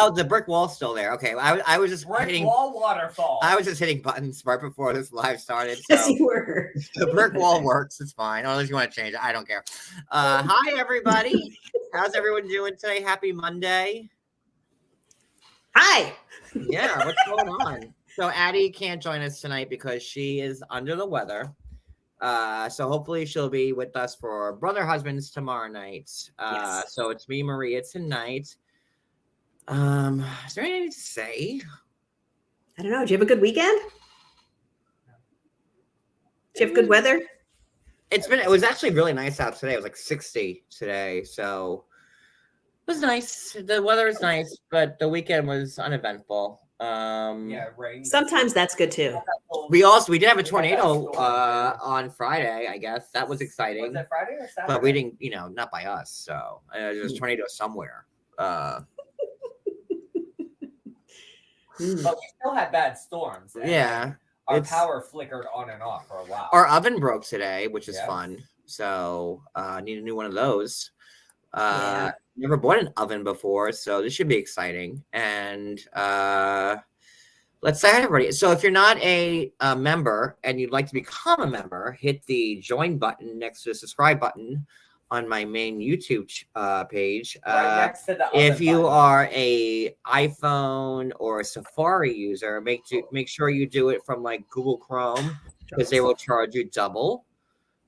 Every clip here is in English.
Oh, the brick wall's still there. Okay, I was just Brick wall waterfall. I was just hitting buttons right before this live started. So Yes, you were. the brick wall works. It's fine. Unless you want to change it, I don't care. Hi everybody. How's everyone doing today? Happy Monday. Hi. Yeah, what's going on? So Addie can't join us tonight because she is under the weather. So hopefully she'll be with us for Brother Husbands tomorrow night. Yes. So it's me, Maria, tonight. Is there anything to say? I don't know. Did you have a good weekend? Did you have good weather? It was actually really nice out today. It was like 60 today. So it was nice. The weather is nice, but the weekend was uneventful. Rain. Sometimes that's good too. We did have a tornado on Friday, I guess. That was exciting. Was it Friday or Saturday? But we didn't, not by us. So there was a tornado somewhere. But we still had bad storms. Yeah. Our power flickered on and off for a while. Our oven broke today, which is fun. So need a new one of those. Never bought an oven before, so this should be exciting. And let's say hi, everybody. So if you're not a member and you'd like to become a member, hit the join button next to the subscribe button on my main YouTube page. Right next to the if you button. are a iPhone or a Safari user, make sure you do it from like Google Chrome because they will charge you double.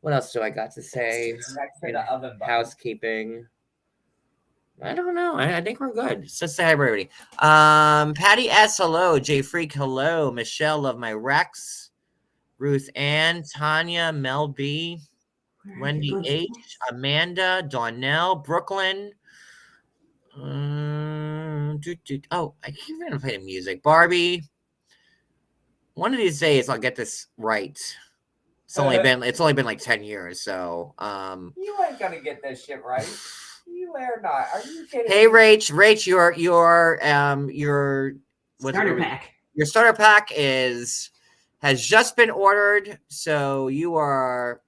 What else do I got to say? Next to the oven button. Housekeeping. I don't know. I think we're good. So say hi, everybody. Patty S, hello. Jay Freak, hello. Michelle, love my Rex. Ruth Ann, Tanya, Mel B, Wendy H, Amanda, Donnell, Brooklyn. I keep forgetting to play the music. Barbie. One of these days I'll get this right. It's only been like 10 years, so you ain't gonna get this shit right. You are not. Are you kidding? Hey Rach, your starter pack. Your starter pack has just been ordered, so you are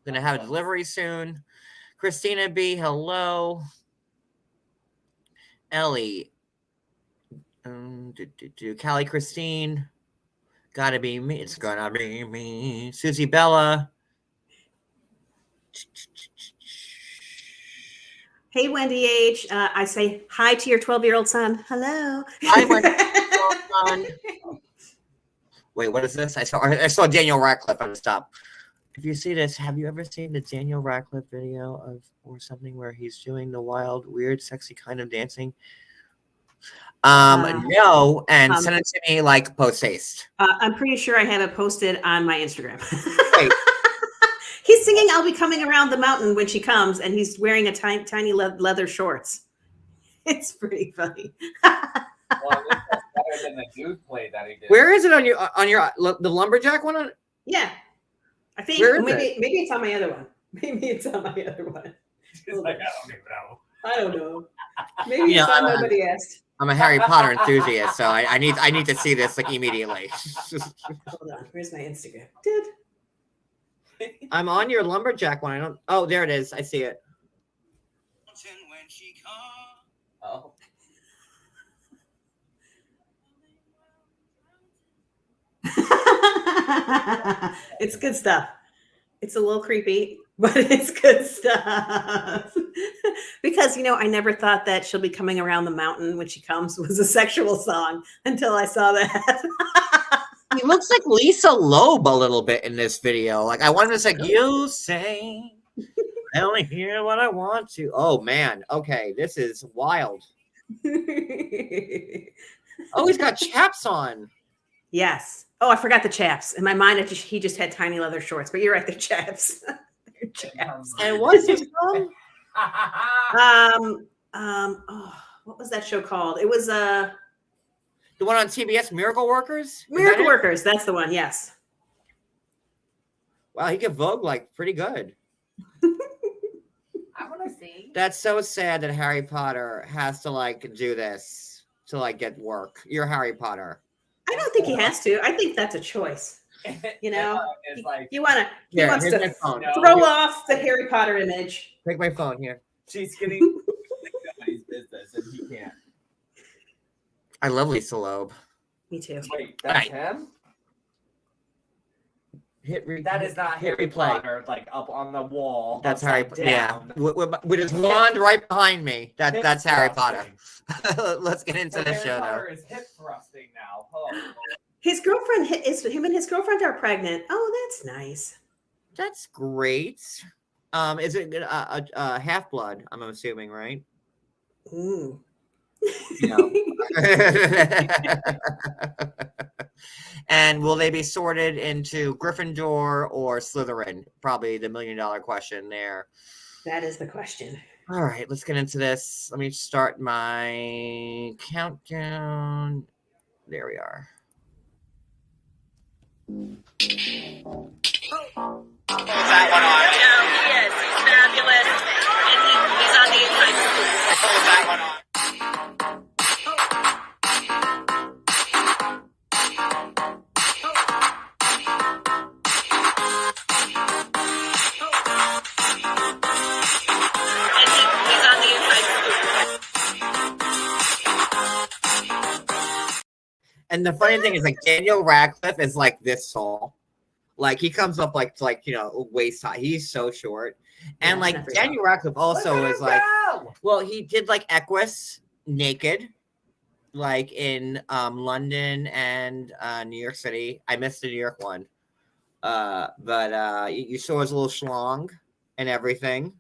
gonna have a delivery soon. Christina B, hello. Ellie, Callie Christine, gotta be me. It's gonna be me. Susie Bella. Hey, Wendy H. I say hi to your 12-year-old son. Hello. Hi, my 12-year-old son. Wait, what is this? I saw Daniel Radcliffe on the stop. If you see this, have you ever seen the Daniel Radcliffe video or something where he's doing the wild, weird, sexy kind of dancing? No, and send it to me like post haste. I'm pretty sure I have it posted on my Instagram. Wait. He's singing "I'll Be Coming Around the Mountain" when she comes, and he's wearing a tiny leather shorts. It's pretty funny. Well, that's better than the dude play that he did. Where is it on your the lumberjack one? Yeah, I think maybe it's on my other one. Maybe it's on my other one. He's like, I don't even know. I don't know. Maybe it's on Nobody Asked. I'm a Harry Potter enthusiast, so I need to see this like immediately. Hold on, where's my Instagram? Dude. I'm on your lumberjack one. I don't. Oh, there it is. I see it. Oh. It's good stuff. It's a little creepy, but it's good stuff. Because, I never thought that "She'll Be Coming Around the Mountain When She Comes" was a sexual song until I saw that. He looks like Lisa Loeb a little bit in this video. Like I wanted to say, you say, I only hear what I want to. Oh man. Okay. This is wild. Oh, he's got chaps on. Yes. Oh, I forgot the chaps. In my mind, he just had tiny leather shorts, but you're right. They're chaps. They're chaps. And what's his song? What was that show called? It was the one on TBS, Miracle Workers? Miracle Workers. That's the one. Yes. Wow, he can Vogue like pretty good. I want to see. That's so sad that Harry Potter has to like do this to like get work. You're Harry Potter. I don't think he has to. I think that's a choice. It's like, he wants to phone. throw off the Harry Potter image. Take my phone here. She's getting nobody's business, and he can't. I love Lisa Loeb. Me too. Wait, that's him? That is not Harry Potter, like up on the wall. That's Harry Potter. Yeah, with his wand right behind me. That's Harry Potter. Let's get into the show now. Harry Potter is hip thrusting now. Oh. His girlfriend him and his girlfriend are pregnant. Oh, that's nice. That's great. Is it a half blood? I'm assuming, right? Ooh. No. And will they be sorted into Gryffindor or Slytherin? Probably the $1 million question there. That is the question. All right, let's get into this. Let me start my countdown. There we are. That one on. He is. He's fabulous. And he's on the inside. Pull that one on. And the funny thing is, like, Daniel Radcliffe is like this tall. Like, he comes up like waist high. He's so short. And like Daniel Radcliffe also is like, well, he did like Equus naked, like in London and New York City. I missed the New York one. But you saw his little schlong and everything.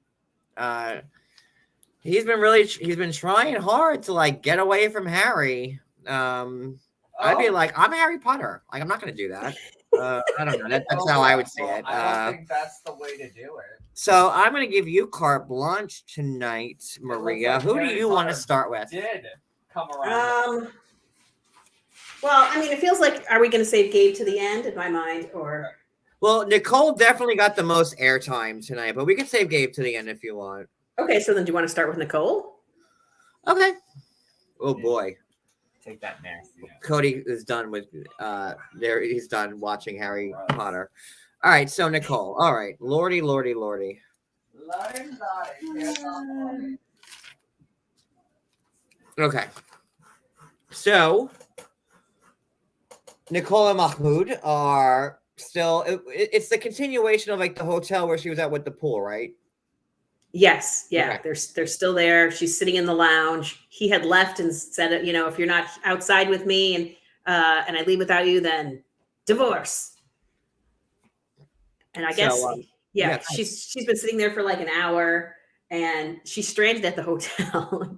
He's been trying hard to like get away from Harry. I'd be like, I'm Harry Potter. Like, I'm not going to do that. I don't know. That's how I would say it. I don't think that's the way to do it. So I'm going to give you carte blanche tonight, Maria. Who do you want to start with? Did come around. Well, I mean, it feels like, are we going to save Gabe to the end in my mind, or? Well, Nicole definitely got the most airtime tonight, but we can save Gabe to the end if you want. Okay, so then do you want to start with Nicole? Okay. Oh boy. Take that nasty. Cody is done with he's done watching Harry Potter. All right, so Nicole. All right. Lordy. Okay. So Nicole and Mahmoud are still it's the continuation of like the hotel where she was at with the pool, right? Yes, yeah, okay. They're still there. She's sitting in the lounge. He had left and said, if you're not outside with me and I leave without you, then divorce. And I guess, she's been sitting there for like an hour, and she's stranded at the hotel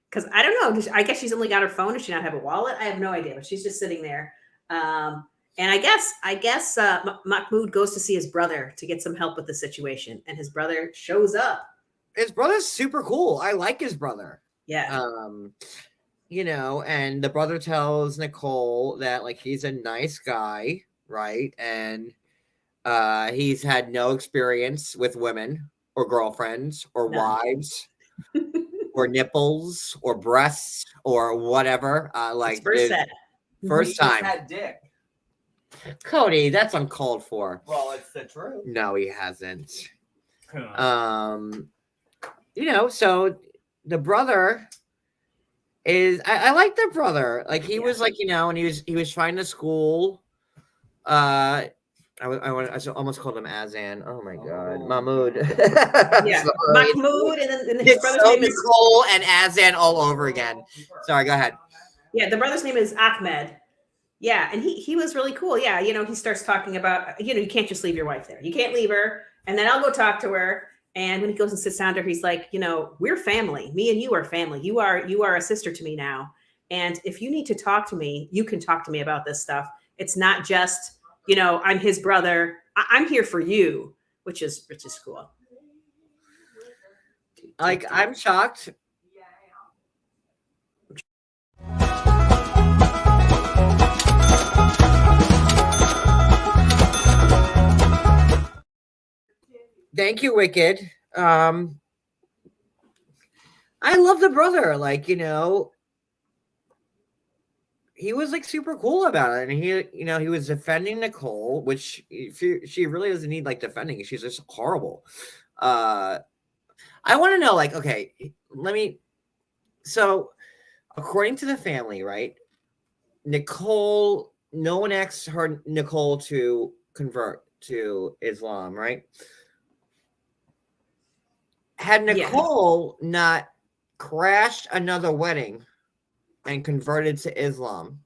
because I don't know. I guess she's only got her phone. Does she not have a wallet? I have no idea, but she's just sitting there. And I guess Mahmoud goes to see his brother to get some help with the situation, and his brother shows up. His brother's super cool. I like his brother. Yeah. And the brother tells Nicole that like he's a nice guy, right? And he's had no experience with women or girlfriends or wives or nipples or breasts or whatever. First time. Had dick. Cody, that's uncalled for. Well, it's the truth. No, he hasn't. So the brother is I like the brother. Like he was like, and he was trying to school. I almost called him Azan. Oh my god. Mahmoud. Yeah. Mahmoud and his brother's name is Nicole and Azan all over again. Sorry, go ahead. Yeah, the brother's name is Ahmed. Yeah, and he was really cool. Yeah, he starts talking about, you can't just leave your wife there. You can't leave her. And then I'll go talk to her. And when he goes and sits down to her, he's like, we're family. Me and you are family. You are a sister to me now. And if you need to talk to me, you can talk to me about this stuff. It's not just, I'm his brother. I'm here for you, which is cool. Like, I'm shocked. Thank you, Wicked. I love the brother. Like, he was like super cool about it. And he was defending Nicole, which she really doesn't need like defending. She's just horrible. I want to know, like, okay, so according to the family, right? Nicole, no one asked Nicole to convert to Islam, right? Had Nicole not crashed another wedding and converted to Islam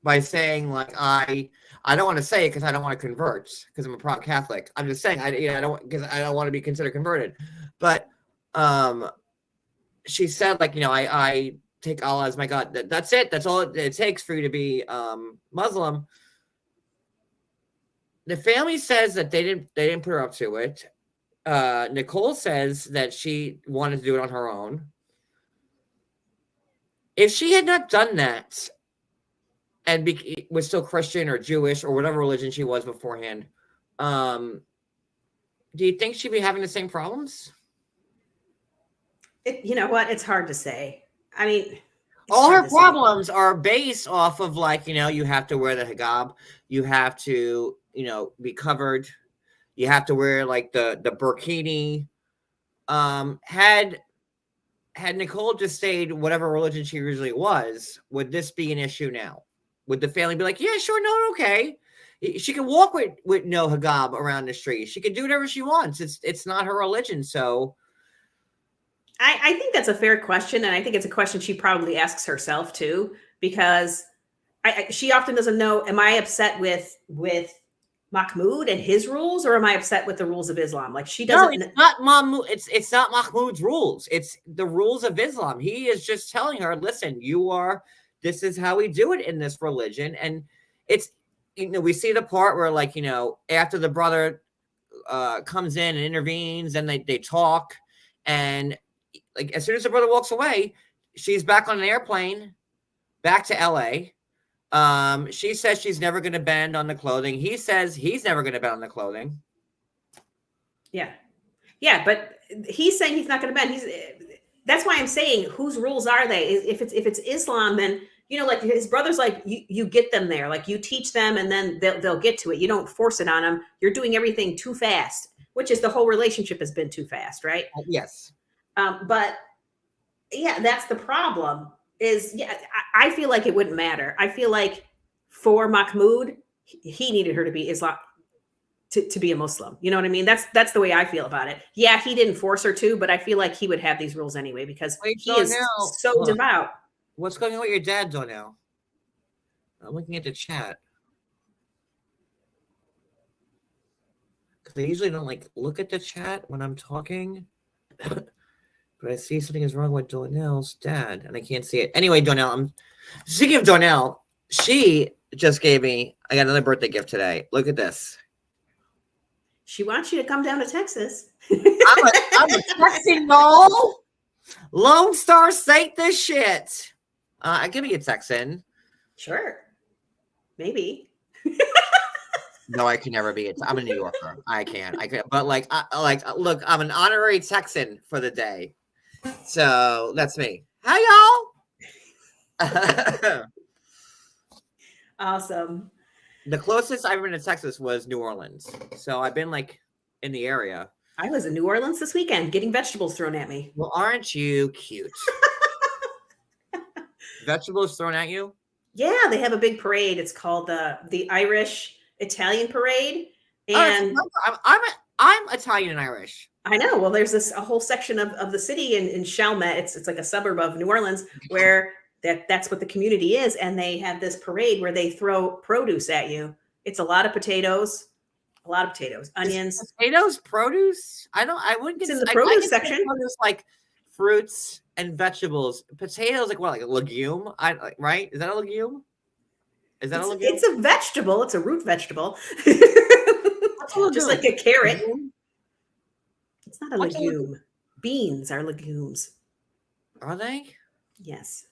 by saying, like, I don't want to say it because I don't want to convert because I'm a proud Catholic. I'm just saying I don't, because I don't want to be considered converted. But she said, like, I take Allah as my God. That's it. That's all it takes for you to be Muslim. The family says that they didn't put her up to it. Nicole says that she wanted to do it on her own. If she had not done that and was still Christian or Jewish or whatever religion she was beforehand, do you think she'd be having the same problems? You know what? It's hard to say. I mean, all her problems are based off of, like, you have to wear the hijab, you have to, be covered, you have to wear, like, the burkini. Had Nicole just stayed whatever religion she originally was, would this be an issue now? Would the family be like, yeah, sure, no, okay. She can walk with no hijab around the street. She can do whatever she wants. It's not her religion, so. I think that's a fair question, and I think it's a question she probably asks herself too, because she often doesn't know, am I upset with Mahmoud and his rules, or am I upset with the rules of Islam? Like, she doesn't. No, it's not Mahmoud. It's not Mahmoud's rules. It's the rules of Islam. He is just telling her, listen, this is how we do it in this religion. And it's, we see the part where, like, after the brother comes in and intervenes, and they talk, and, like, as soon as the brother walks away, she's back on an airplane back to LA. She says she's never going to bend on the clothing. He says he's never going to bend on the clothing. Yeah. But he's saying he's not going to bend. That's why I'm saying, whose rules are they? If it's Islam, then, like, his brother's like, you get them there, like, you teach them, and then they'll get to it. You don't force it on them. You're doing everything too fast, which is the whole relationship has been too fast, right? Yes. But yeah, that's the problem. I feel like it wouldn't matter. I feel like for Mahmoud, he needed her to be Islam, to be a Muslim. You know what I mean? That's the way I feel about it. Yeah, he didn't force her to, but I feel like he would have these rules anyway, because he is so devout. What's going on with your dad, Donnell? I'm looking at the chat. Because I usually don't, like, look at the chat when I'm talking. But I see something is wrong with Donnell's dad, and I can't see it. Anyway, Donnell, speaking of Donnell, she just gave me, I got another birthday gift today. Look at this. She wants you to come down to Texas. I'm a Texan, no. Lone Star State this shit. Give me a Texan. Sure. Maybe. No, I can never be. I'm a New Yorker. I can. But, like, look, I'm an honorary Texan for the day. So that's me. Hi, y'all. Awesome. The closest I've been to Texas was New Orleans. So I've been, like, in the area. I was in New Orleans this weekend getting vegetables thrown at me. Well, aren't you cute? Vegetables thrown at you? Yeah, they have a big parade. It's called the Irish Italian parade. And I'm Italian and Irish. I know. Well, there's a whole section of the city in Chalmette. It's like a suburb of New Orleans where that's what the community is. And they have this parade where they throw produce at you. It's a lot of potatoes, onions. Potatoes, produce? I wouldn't get it's in the produce section. Produce, like fruits and vegetables. Potatoes, like what, like a legume? Right? Is that a legume? Is that a legume? It's a vegetable. It's a root vegetable. Just like a carrot. It's not a legume. Beans are legumes. Are they? Yes.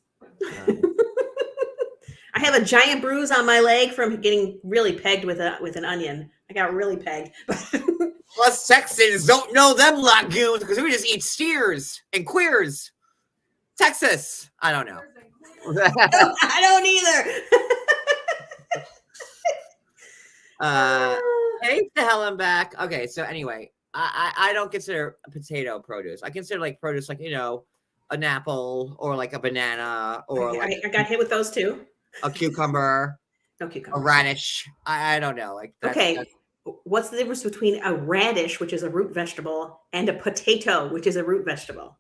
I have a giant bruise on my leg from getting really pegged with an onion. I got really pegged. Us Texans don't know them legumes because we just eat steers and queers. Texas. I don't know. I don't either. Hey, the hell I'm back. Okay, so anyway, I don't consider a potato produce. I consider, like, produce, like, an apple or like a banana or I got hit with those too. a cucumber, No a cucumber. radish. I don't know. Like Okay. What's the difference between a radish, which is a root vegetable, and a potato, which is a root vegetable?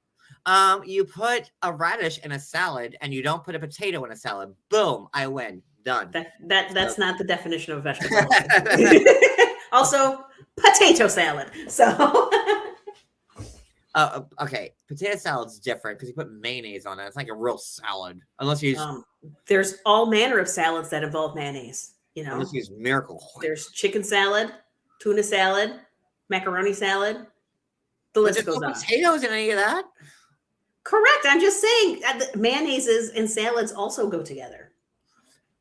You put a radish in a salad, and you don't put a potato in a salad. Boom! I win. Done. That's not the definition of vegetable. Also, potato salad. So. Okay. Potato salad's different because you put mayonnaise on it. It's like a real salad, unless you use, there's all manner of salads that involve mayonnaise. You know, unless you use Miracle. there's chicken salad, tuna salad, macaroni salad. The list goes on. Potatoes in any of that? Correct. I'm just saying mayonnaises and salads also go together.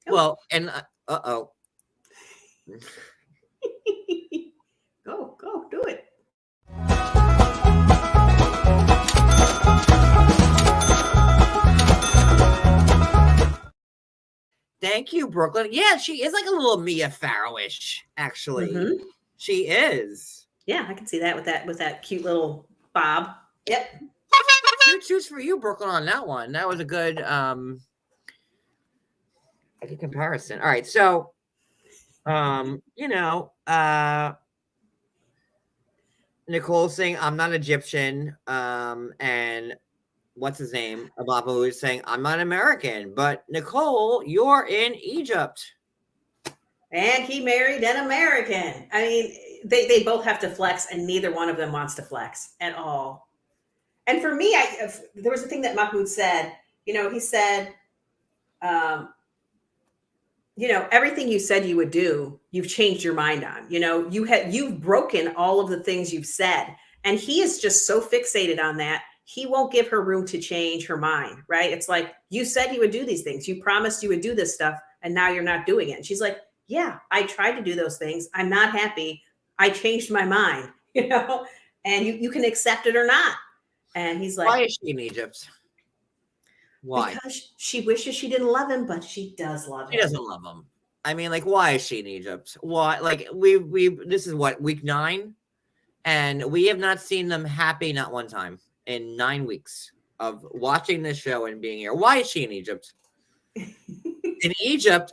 Well, and Go, do it. thank you, Brooklyn. Yeah, she is like a little Mia Farrow-ish, actually. Mm-hmm. She is. Yeah, I can see that with that cute little bob. Yep. Choose for you, Brooklyn, on that one. That was a good comparison. All right, so Nicole saying I'm not Egyptian, and what's his name? Abapu is saying I'm not American, but Nicole, you're in Egypt. And he married an American. I mean, they both have to flex, and neither one of them wants to flex at all. And for me, there was a thing that Mahmoud said. He said, everything you said you would do, you've changed your mind on. You've broken all of the things you've said, and he is just so fixated on that. He won't give her room to change her mind. Right? It's like, you said you would do these things. You promised you would do this stuff, and now you're not doing it. And she's like, yeah, I tried to do those things. I'm not happy. I changed my mind. And you can accept it or not. And he's like, why is she in Egypt? Why? Because she wishes she didn't love him, but she does love him. She doesn't love him. I mean, like, why is she in Egypt? Why? Like, we this is what, week 9, and we have not seen them happy not one time in 9 weeks of watching this show and being here. Why is she in Egypt? In Egypt,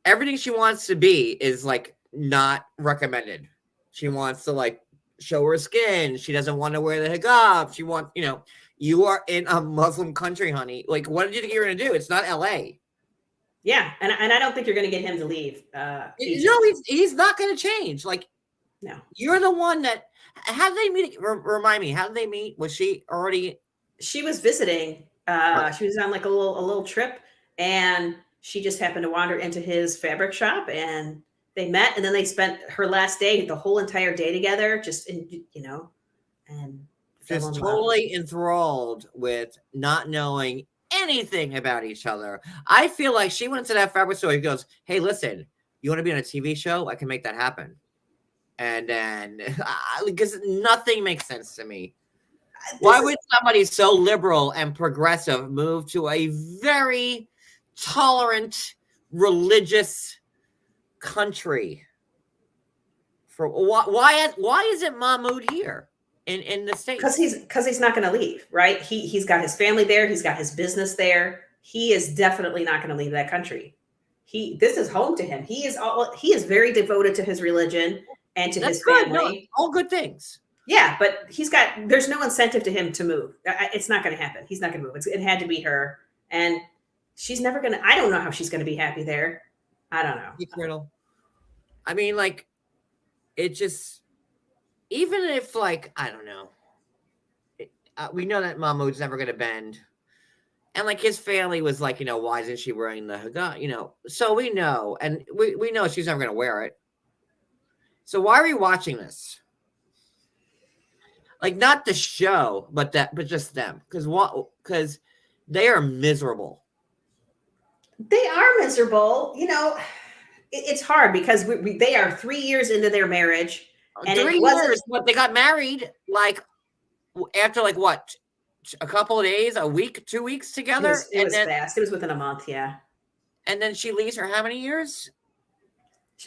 everything she wants to be is like not recommended. She wants to like show her skin. She doesn't want to wear the hijab. She wants, you are in a Muslim country, honey. Like, what did you think you were going to do? It's not LA. Yeah. And I don't think you're going to get him to leave. He's not going to change. Like, no, you're the one that, how did they meet? Remind me, how did they meet? Was she already? She was visiting. She was on like a little trip, and she just happened to wander into his fabric shop, and they met, and then they spent her last day, the whole entire day together, just and just totally enthralled with not knowing anything about each other. I feel like she went to that fabric store. He goes, "Hey, listen, you want to be on a TV show? I can make that happen." And then, because nothing makes sense to me. Why would somebody so liberal and progressive move to a very tolerant, religious country? For why isn't Mahmoud here in the States? Because he's not going to leave, right? He's got his family there. He's got his business there. He is definitely not going to leave that country. This is home to him. He is very devoted to his religion and to his family. No, all good things. Yeah, but there's no incentive to him to move. It's not going to happen. He's not going to move. It had to be her. And she's never going to, I don't know how she's going to be happy there. I don't know. I mean, like, it just, even if, like, I don't know, we know that Mahmoud's never going to bend. And, like, his family was like, why isn't she wearing the hijab? So we know. And we know she's never going to wear it. So why are we watching this? Like, not the show, but just them. Because they are miserable. They are miserable. It's hard because they are 3 years into their marriage. And 3 years, but they got married, like, after, like, what? A couple of days, a week, 2 weeks together? It was fast. It was within a month, yeah. And then she leaves for how many years?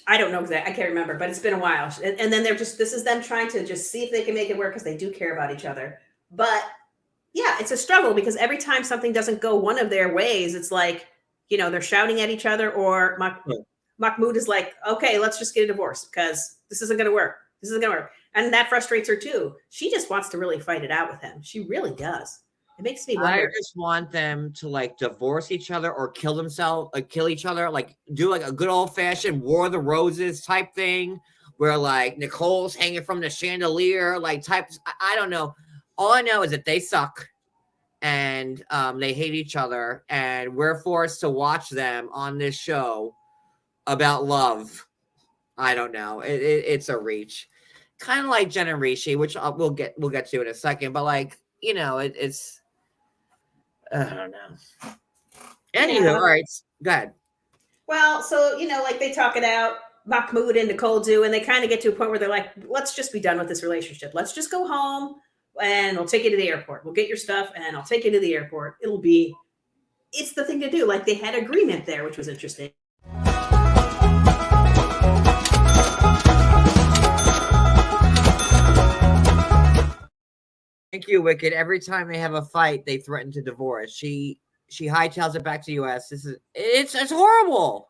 I don't know exactly. I can't remember, but it's been a while. And then this is them trying to just see if they can make it work because they do care about each other. But yeah, it's a struggle because every time something doesn't go one of their ways, it's like, they're shouting at each other, or Mahmoud is like, okay, let's just get a divorce because this isn't going to work. This isn't going to work. And that frustrates her too. She just wants to really fight it out with him. She really does. It makes me wonder. I just want them to like divorce each other or kill themselves, kill each other, like do like a good old fashioned War of the Roses type thing where like Nicole's hanging from the chandelier, like type. I don't know. All I know is that they suck and they hate each other, and we're forced to watch them on this show about love. I don't know. It's a reach, kind of like Jen and Rishi, which we'll get to in a second. But like it's I don't know. Anywho, all right, go ahead. Well, so like they talk it out. Mahmoud and Nicole do, and they kind of get to a point where they're like, "Let's just be done with this relationship. Let's just go home, and we'll take you to the airport. We'll get your stuff, and I'll take you to the airport. It's the thing to do." Like they had agreement there, which was interesting. Thank you, Wicked. Every time they have a fight, they threaten to divorce. She hightails it back to the U.S. It's horrible.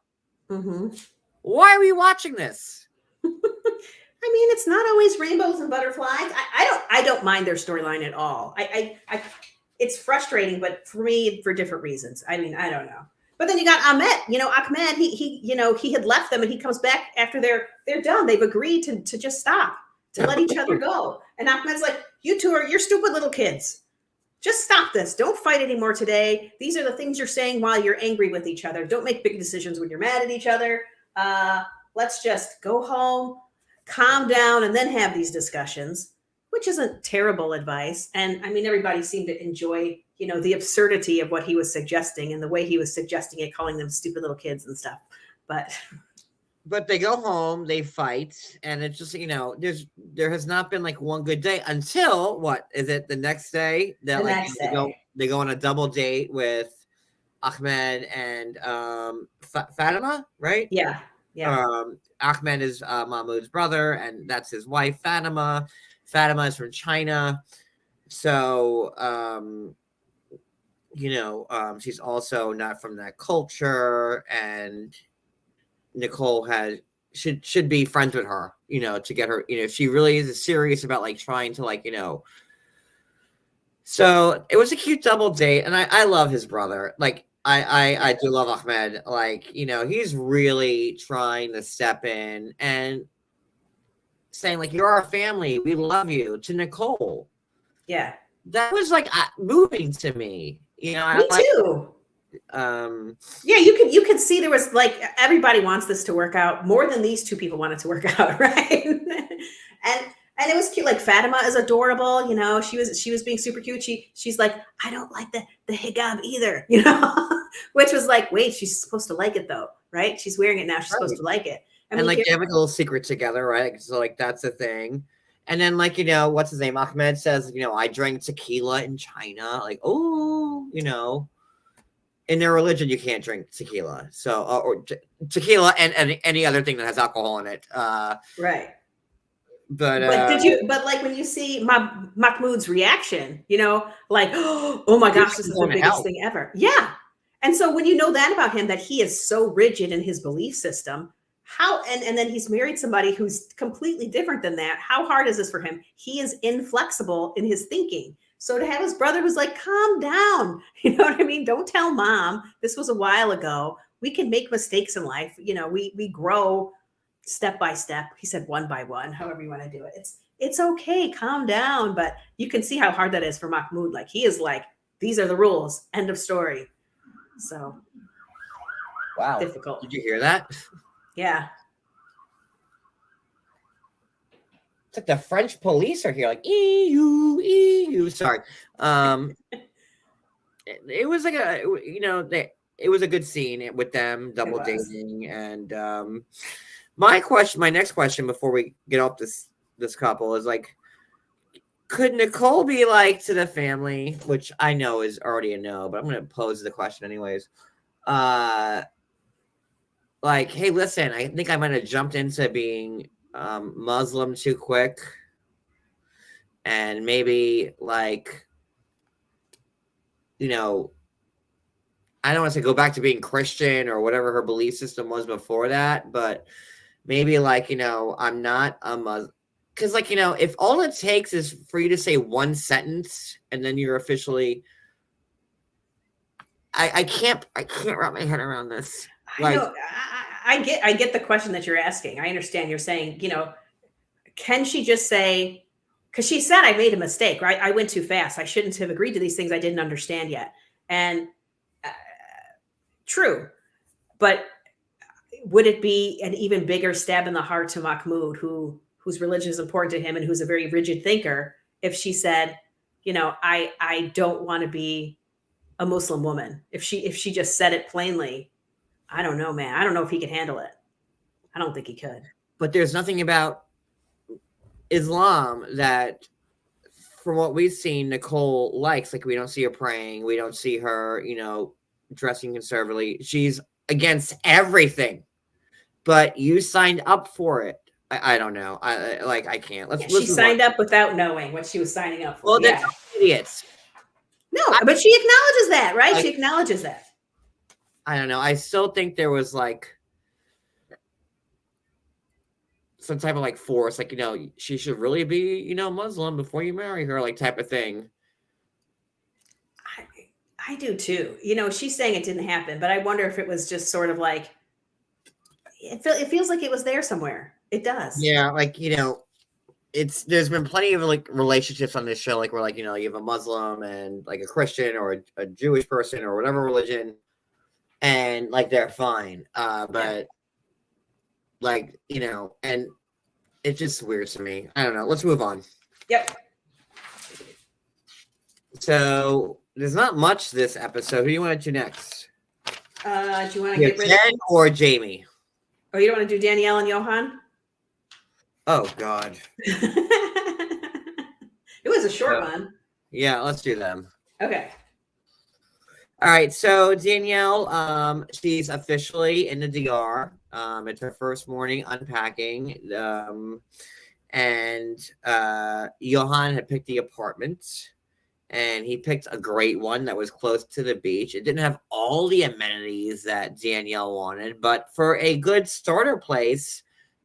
Mm-hmm. Why are we watching this? I mean, it's not always rainbows and butterflies. I don't mind their storyline at all. It's frustrating, but for me, for different reasons. I mean, I don't know. But then you got Ahmed. Ahmed. He had left them, and he comes back after they're done. They've agreed to just stop, to let each other go. And Ahmed's like, you're stupid little kids. Just stop this. Don't fight anymore today. These are the things you're saying while you're angry with each other. Don't make big decisions when you're mad at each other. Let's just go home, calm down, and then have these discussions, which isn't terrible advice. And I mean, everybody seemed to enjoy, the absurdity of what he was suggesting and the way he was suggesting it, calling them stupid little kids and stuff. But they go home, they fight, and it's just, there has not been like one good day until what is it? The next day that they go on a double date with Ahmed and Fatima, right? Yeah. Ahmed is Mahmoud's brother, and that's his wife, Fatima. Fatima is from China, so she's also not from that culture, and Nicole should be friends with her, to get her, she really is serious about like trying to like, so it was a cute double date, and I love his brother. Like I do love Ahmed. Like, he's really trying to step in and saying like, you're our family. We love you, to Nicole. Yeah. That was like moving to me, me too. Yeah, you can see there was like everybody wants this to work out more than these two people wanted to work out, right? and it was cute. Like Fatima is adorable, she was being super cute. She's like, I don't like the hijab either, which was like, wait, she's supposed to like it though, right? She's wearing it now, she's supposed to like it. And like they have like a little secret together, right? So like that's the thing. And then like, what's his name? Ahmed says, I drank tequila in China. Like, oh, in their religion, you can't drink tequila. So, or tequila and any other thing that has alcohol in it. Right. But like when you see Mahmoud's reaction, like, oh my gosh, this is the biggest thing ever. Yeah. And so when you know that about him, that he is so rigid in his belief system, and then he's married somebody who's completely different than that. How hard is this for him? He is inflexible in his thinking. So to have his brother who's like, calm down, you know what I mean? Don't tell mom. This was a while ago. We can make mistakes in life. We grow step by step. He said one by one, however you want to do it. It's okay. Calm down. But you can see how hard that is for Mahmoud. Like he is like, these are the rules. End of story. So. Wow. Difficult. Did you hear that? Yeah. It's like the French police are here, like EU. Sorry. It was like it was a good scene with them double dating, and my next question before we get off this couple is like, could Nicole be like to the family, which I know is already a no, but I'm going to pose the question anyways. Like, hey, listen, I think I might have jumped into being Muslim too quick, and maybe like, I don't want to say go back to being Christian or whatever her belief system was before that, but maybe like, I'm not a Muslim. Because like, if all it takes is for you to say one sentence and then you're officially, I can't wrap my head around this. Like, I get the question that you're asking. I understand you're saying, can she just say, because she said I made a mistake, right? I went too fast. I shouldn't have agreed to these things I didn't understand yet. And true. But would it be an even bigger stab in the heart to Mahmoud, whose religion is important to him and who's a very rigid thinker, if she said, I don't want to be a Muslim woman? If she just said it plainly, I don't know, man. I don't know if he could handle it. I don't think he could. But there's nothing about Islam that, from what we've seen, Nicole likes. Like, we don't see her praying. We don't see her, dressing conservatively. She's against everything. But you signed up for it. I don't know. I can't. She signed up without knowing what she was signing up for. Well, they're idiots. No, but she acknowledges that, right? She acknowledges that. I don't know. I still think there was some type of force, she should really be, Muslim before you marry her, type of thing. I do too. She's saying it didn't happen, but I wonder if it was just sort of it feels like it was there somewhere. It does. Yeah. There's been plenty of relationships on this show, where you have a Muslim and a Christian or a Jewish person or whatever religion, and they're fine. But and it's just weird to me. I don't know. Let's move on. Yep. So there's not much this episode. Who do you want to do next? Do you want to get rid Jen or Jamie? Oh, you don't want to do Danielle and Johan? Oh God. It was a short one. Yeah, let's do them. Okay. All right. So Danielle, she's officially in the DR. It's her first morning unpacking. And Johan had picked the apartment, and he picked a great one that was close to the beach. It didn't have all the amenities that Danielle wanted, but for a good starter place,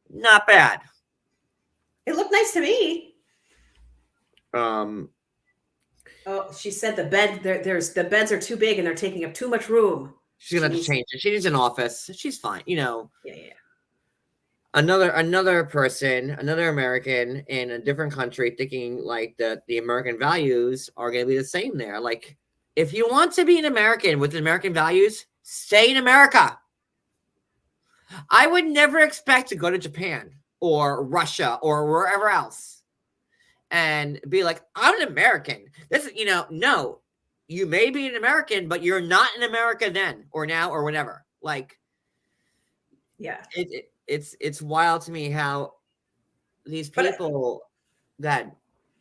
not bad. It looked nice to me. Oh, she said the beds are too big and they're taking up too much room. She's gonna have to change it. She needs an office. She's fine, Yeah. Another person, another American in a different country, thinking the American values are gonna be the same there. If you want to be an American with American values, stay in America. I would never expect to go to Japan or Russia or wherever else and be like, I'm an American. This is, no, you may be an American, but you're not in America then or now or whenever. Yeah. It's wild to me how these people that.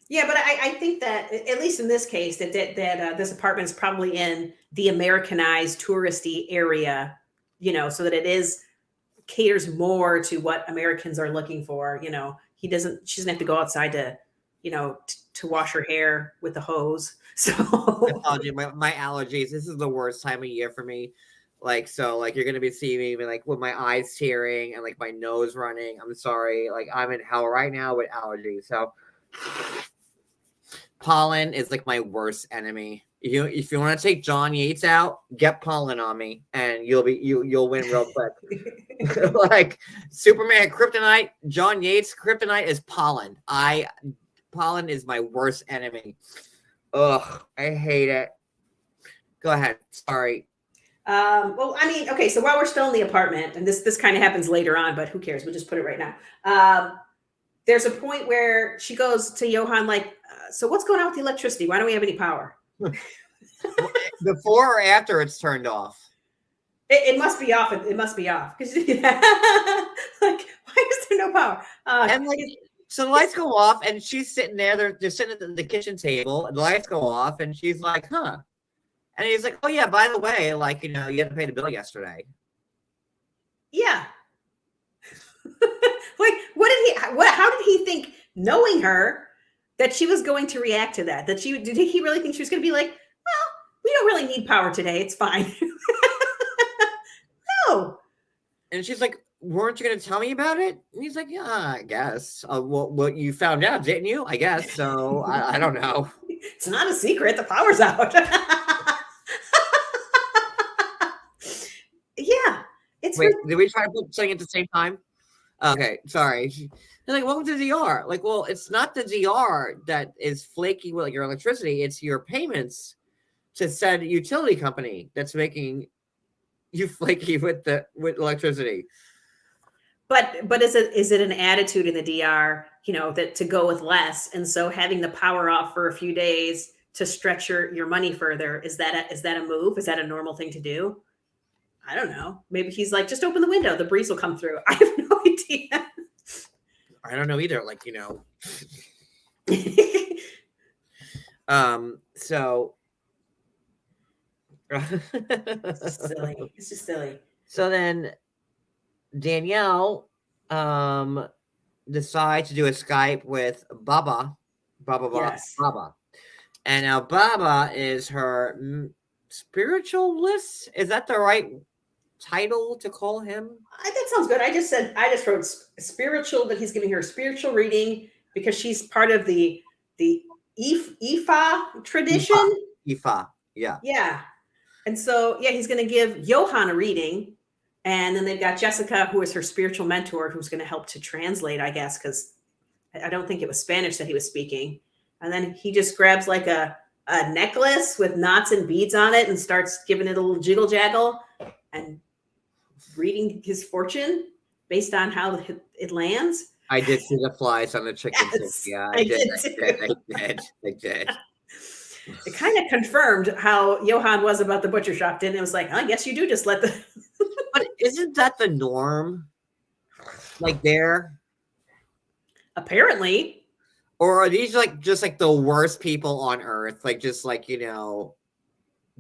Yeah, but I think that at least in this case that this apartment is probably in the Americanized touristy area, so that caters more to what Americans are looking for. She doesn't have to go outside to, to wash her hair with the hose. So my allergies. This is the worst time of year for me. You're gonna be seeing me with my eyes tearing and my nose running. I'm sorry. I'm in hell right now with allergies. So pollen is my worst enemy. If you want to take John Yates out, get pollen on me, and you'll win real quick. Superman kryptonite, John Yates kryptonite is pollen. Pollen is my worst enemy. Ugh, I hate it. Go ahead. Sorry. Well, okay. So while we're still in the apartment, and this kind of happens later on, but who cares? We'll just put it right now. There's a point where she goes to Johan so what's going on with the electricity? Why don't we have any power? Before or after it's turned off? It must be off. It must be off. Because why is there no power? So the lights go off, and she's sitting there. They're sitting at the kitchen table, and the lights go off, and she's like, huh. And he's like, oh, yeah, by the way, you had to pay the bill yesterday. Yeah. How did he think, knowing her, that she was going to react to that? Did he really think she was going to be like, well, we don't really need power today. It's fine. No. And she's like, weren't you going to tell me about it? And he's like, yeah, I guess. Well, you found out, didn't you? I guess. So I don't know. It's not a secret. The power's out. Yeah. Wait, did we try to put something at the same time? Okay, sorry. They're like, welcome to the DR. Like, well, it's not the DR that is flaky with like, your electricity. It's your payments to said utility company that's making you flaky with electricity. But is it an attitude in the DR, that to go with less, and so having the power off for a few days to stretch your money further, is that a move? Is that a normal thing to do? I don't know. Maybe he's like, just open the window, the breeze will come through. I have no idea. I don't know either. Like, so silly. It's just silly. So then Danielle decides to do a Skype with Baba. Yes. Baba. And now Baba is her spiritualist. Is that the right title to call him? That sounds good. I just wrote spiritual, that he's giving her a spiritual reading because she's part of the Ifa tradition. Ifa, yeah. Yeah. And so, he's going to give Johan a reading. And then they've got Jessica, who is her spiritual mentor, who's going to help to translate, I guess, because I don't think it was Spanish that he was speaking. And then he just grabs like a necklace with knots and beads on it and starts giving it a little jiggle jaggle and reading his fortune based on how it lands. I did see the flies on the chicken. Yes, Yeah, I did. I did. It kind of confirmed how Johan was about the butcher shop, didn't it? It was like, I guess you do just let the... But isn't that the norm? Like there? Apparently. Or are these like just like the worst people on earth? Like just like,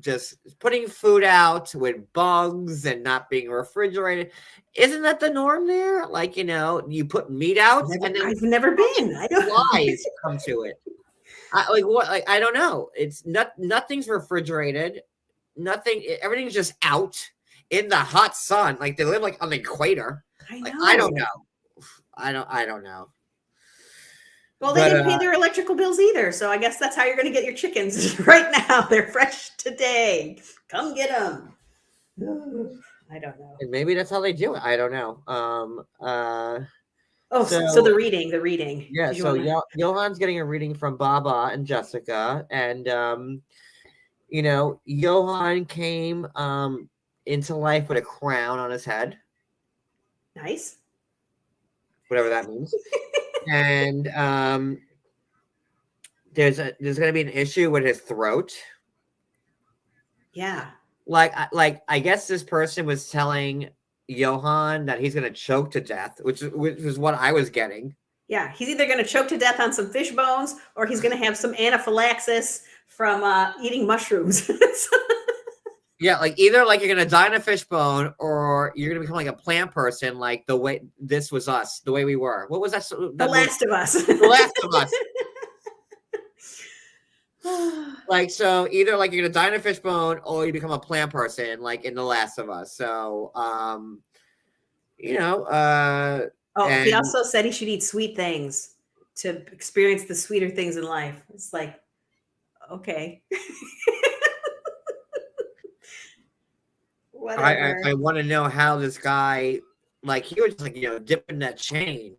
just putting food out with bugs and not being refrigerated. Isn't that the norm there? Like, you put meat out and then I've never been. I don't flies come to it. I don't know. It's nothing's refrigerated. Everything's just out in the hot sun. Like they live like on the equator. I know. Like, I don't know. I don't know. Well, they didn't pay their electrical bills either. So I guess that's how you're going to get your chickens right now. They're fresh today. Come get them. I don't know. And maybe that's how they do it. I don't know. So the reading. Yeah. So Johan's getting a reading from Baba and Jessica. And, Johan came into life with a crown on his head. Nice. Whatever that means. And there's going to be an issue with his throat. Yeah. Like I guess this person was telling Johan that he's going to choke to death, which was what I was getting. Yeah, he's either going to choke to death on some fish bones or he's going to have some anaphylaxis from eating mushrooms. Yeah, like either like you're going to die in a fish bone or you're going to become like a plant person, like the way this was us, the way we were. What was that? The Last of Us. The Last of Us. Like, so either like you're going to die in a fish bone or you become a plant person, like in The Last of Us. So, he also said he should eat sweet things to experience the sweeter things in life. It's like, okay. I want to know how this guy, like, he was like, dipping that chain,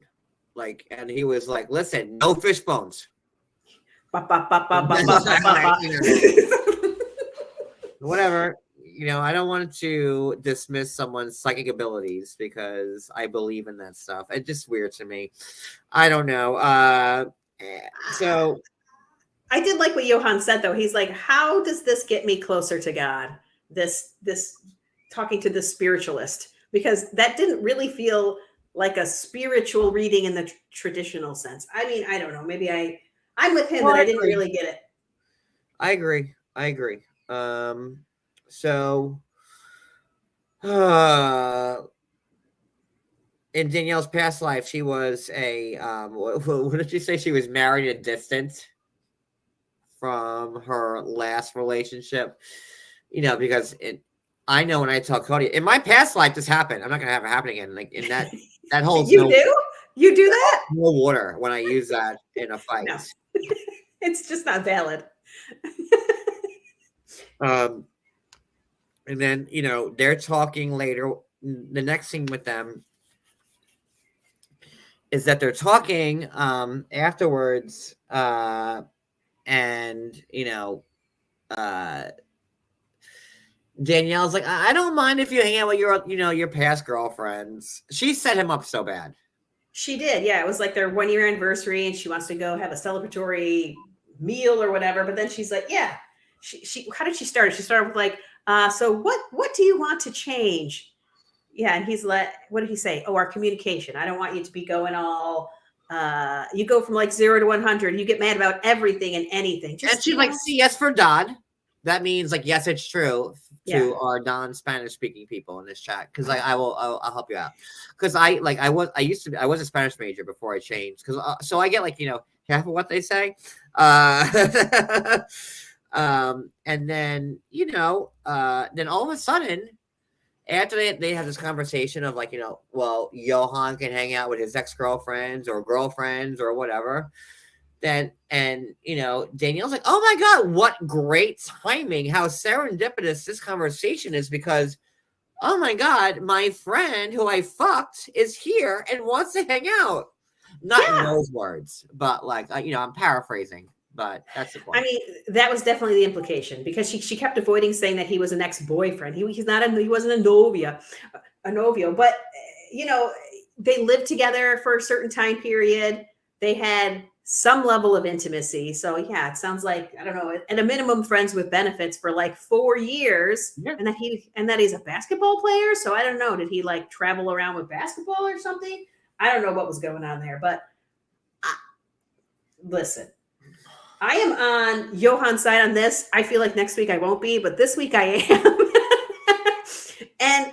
like, and he was like, listen, no fish bones. Whatever. I don't want to dismiss someone's psychic abilities because I believe in that stuff. It's just weird to me. I don't know. So I did like what Johan said, though. He's like, how does this get me closer to God? This talking to the spiritualist, because that didn't really feel like a spiritual reading in the traditional sense. I mean, I don't know. Maybe I'm with him, but I didn't really get it. I agree. So, in Danielle's past life, she was a, what did you say? She was married at distance. from her last relationship, because I know when I tell Cody, in my past life, this happened. I'm not going to have it happen again. Like in that holds You do? You do that? no water when I use that in a fight. No. It's just not valid. And then, they're talking later. The next thing with them is that they're talking afterwards. And, Danielle's like, I don't mind if you hang out with your past girlfriends. She set him up so bad. She did. Yeah. It was like their 1 year anniversary and she wants to go have a celebratory meal or whatever. But then she's like, yeah, how did she start? She started with like, so what do you want to change? Yeah. And he's like, what did he say? Oh, our communication. I don't want you to be going all, you go from like 0 to 100. You get mad about everything and anything. And she's like, see, yes for Dodd. That means like, yes, it's true to our non-Spanish speaking people in this chat. Cause like, I'll help you out. Cause I was a Spanish major before I changed. Cause so I get like, half of what they say. And then, then all of a sudden, after they have this conversation of like, well, Johan can hang out with his ex-girlfriends or girlfriends or whatever. Then, and, Danielle's like, oh my God, what great timing. How serendipitous this conversation is because, oh my God, my friend who I fucked is here and wants to hang out. Not in those words, but like, I'm paraphrasing, but that's the point. I mean, that was definitely the implication because she kept avoiding saying that he was an ex-boyfriend. He wasn't a novio, but they lived together for a certain time period. They had some level of intimacy. So yeah, it sounds like, I don't know, at a minimum friends with benefits for like 4 years. Yeah. And that he's a basketball player. So I don't know. Did he like travel around with basketball or something? I don't know what was going on there, but listen, I am on Johan's side on this. I feel like next week I won't be, but this week I am. and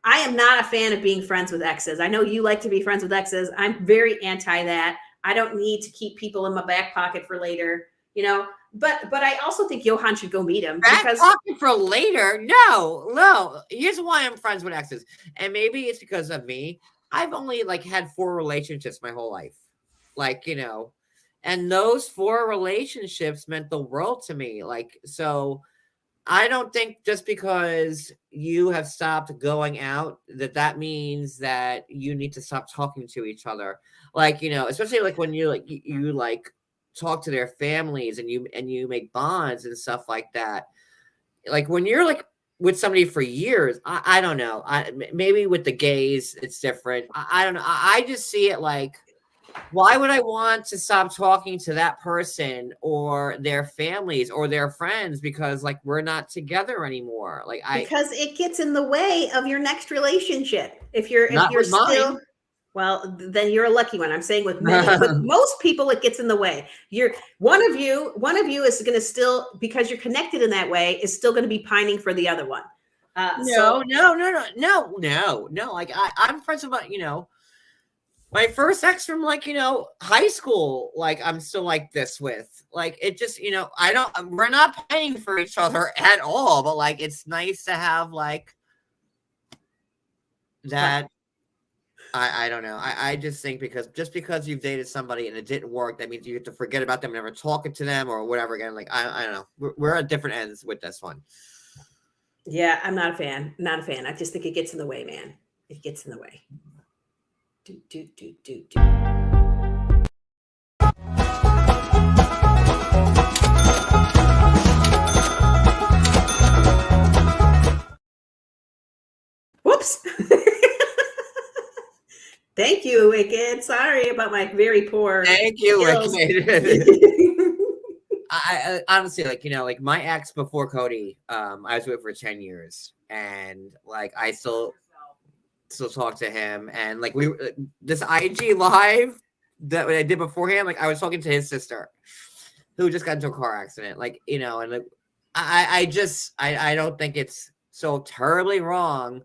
I am not a fan of being friends with exes. I know you like to be friends with exes. I'm very anti that. I don't need to keep people in my back pocket for later, but I also think Johan should go meet him. Back pocket for later? No. Here's why I'm friends with exes. And maybe it's because of me. I've only like had 4 relationships my whole life. Like, and those 4 relationships meant the world to me. Like, so I don't think just because you have stopped going out that means that you need to stop talking to each other. Like, especially like when you talk to their families and you make bonds and stuff like that. Like when you're like with somebody for years, I don't know. Maybe with the gays, it's different. I don't know. I just see it like, why would I want to stop talking to that person or their families or their friends because like we're not together anymore? Like because it gets in the way of your next relationship. If you're still mine. Well, then you're a lucky one. I'm saying with most people, it gets in the way. One of you is going to still, because you're connected in that way, is still going to be pining for the other one. No. Like I'm friends with my first ex from like, high school, like I'm still like this with like, it just, we're not paying for each other at all, but like, it's nice to have like that. I don't know. I just think because you've dated somebody and it didn't work, that means you have to forget about them, never talking to them or whatever again. Like, I don't know. We're at different ends with this one. Yeah. I'm not a fan. I just think it gets in the way, man. It gets in the way. Do. Whoops. Thank you, Wicked. Sorry about my very poor. Thank you, Wicked. I honestly, like my ex before Cody, I was with for 10 years, and like I still talk to him, and like this IG live that I did beforehand, like I was talking to his sister, who just got into a car accident, and like I don't think it's so terribly wrong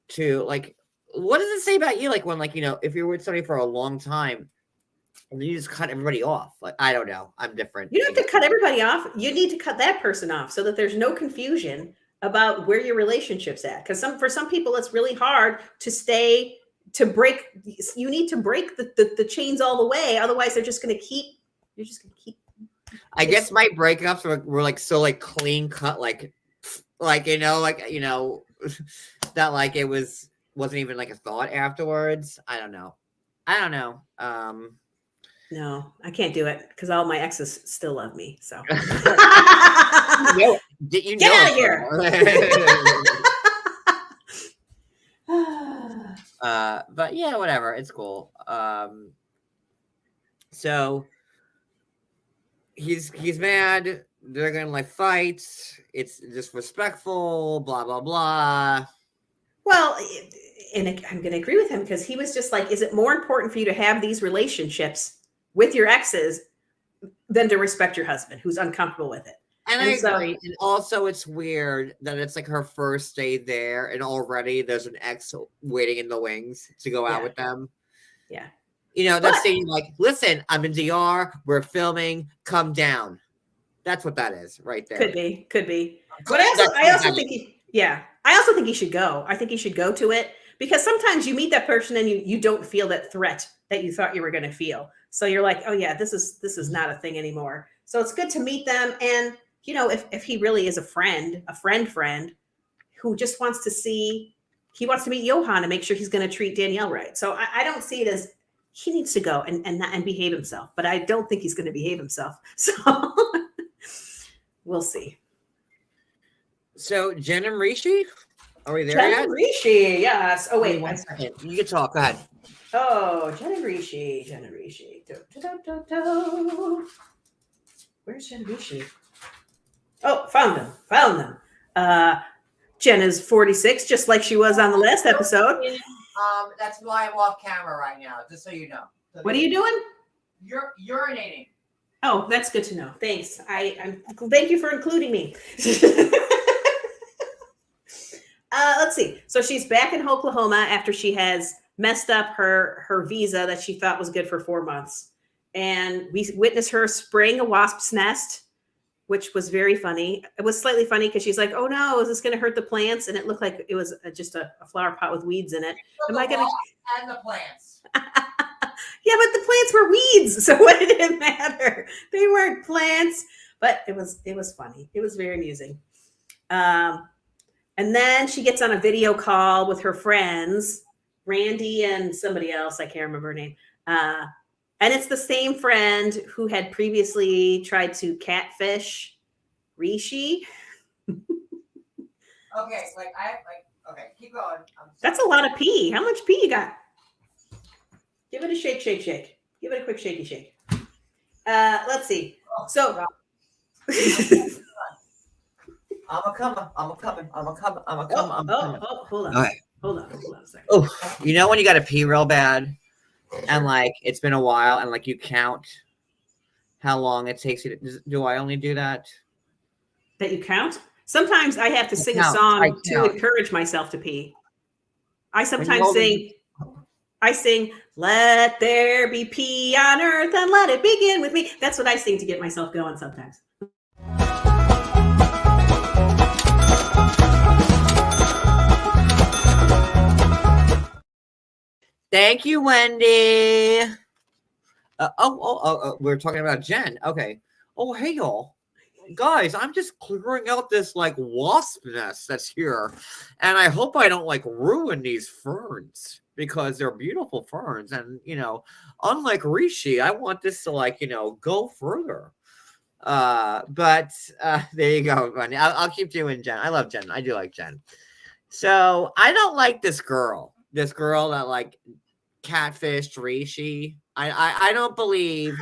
to like. What does it say about you? Like when, like, if you're with somebody for a long time And you just cut everybody off. Like, I don't know. I'm different. You don't have to cut everybody off. You need to cut that person off so that there's no confusion about where your relationship's at. Because for some people, it's really hard to break. You need to break the chains all the way. Otherwise, you're just going to keep. I guess my breakups were like so like clean cut, like that like it wasn't even like a thought afterwards. I don't know. No, I can't do it because all my exes still love me. So Get out of here. But yeah, whatever. It's cool. So he's mad. They're gonna like fight. It's disrespectful. Blah blah blah. Well, and I'm going to agree with him because he was just like, is it more important for you to have these relationships with your exes than to respect your husband who's uncomfortable with it? And I agree. And also, it's weird that it's like her first day there, and already there's an ex waiting in the wings to go out with them. Yeah. That's saying like, listen, I'm in DR. We're filming. Come down. That's what that is right there. Could be. But I also think he should go. I think he should go to it because sometimes you meet that person and you don't feel that threat that you thought you were going to feel. So you're like, oh yeah, this is not a thing anymore. So it's good to meet them. And if he really is a friend who just wants to meet Johan and make sure he's going to treat Danielle right. So I don't see it as he needs to go and behave himself, but I don't think he's going to behave himself. So we'll see. So Jen and Rishi, are we there Jen yet? and Rishi, yes. Oh wait, 1 second. You can talk. Go ahead. Oh, Jen and Rishi. Where's Jen and Rishi? Oh, found them. Jen is 46, just like she was on the last episode. That's why I'm off camera right now, just so you know. What are you doing? You're urinating. Oh, that's good to know. Thanks. Thank you for including me. Let's see. So she's back in Oklahoma after she has messed up her visa that she thought was good for 4 months. And we witnessed her spraying a wasp's nest, which was very funny. It was slightly funny because she's like, oh no, is this going to hurt the plants? And it looked like it was just a flower pot with weeds in it. Am I going to? And the plants. Yeah, but the plants were weeds. So what did it matter? They weren't plants, but it was funny. It was very amusing. And then she gets on a video call with her friends, Randy and somebody else. I can't remember her name. And it's the same friend who had previously tried to catfish Rishi. Okay, okay, keep going. That's a lot of pee. How much pee you got? Give it a shake. Give it a quick shaky shake. Let's see. So I'm a comer. Hold on. Okay. Hold on a second. Oh, when you got to pee real bad and like it's been a while and like you count how long it takes you do I only do that? That you count? Sometimes I have to sing a song to encourage myself to pee. I sometimes sing, let there be pee on earth and let it begin with me. That's what I sing to get myself going sometimes. Thank you, Wendy. We're talking about Jen. Okay. Oh, hey, y'all. Guys, I'm just clearing out this like wasp nest that's here. And I hope I don't like ruin these ferns because they're beautiful ferns. And, unlike Rishi, I want this to like, go further. But there you go, Wendy. I'll keep doing Jen. I love Jen. I do like Jen. So I don't like this girl. This girl that like catfished Rishi. I don't believe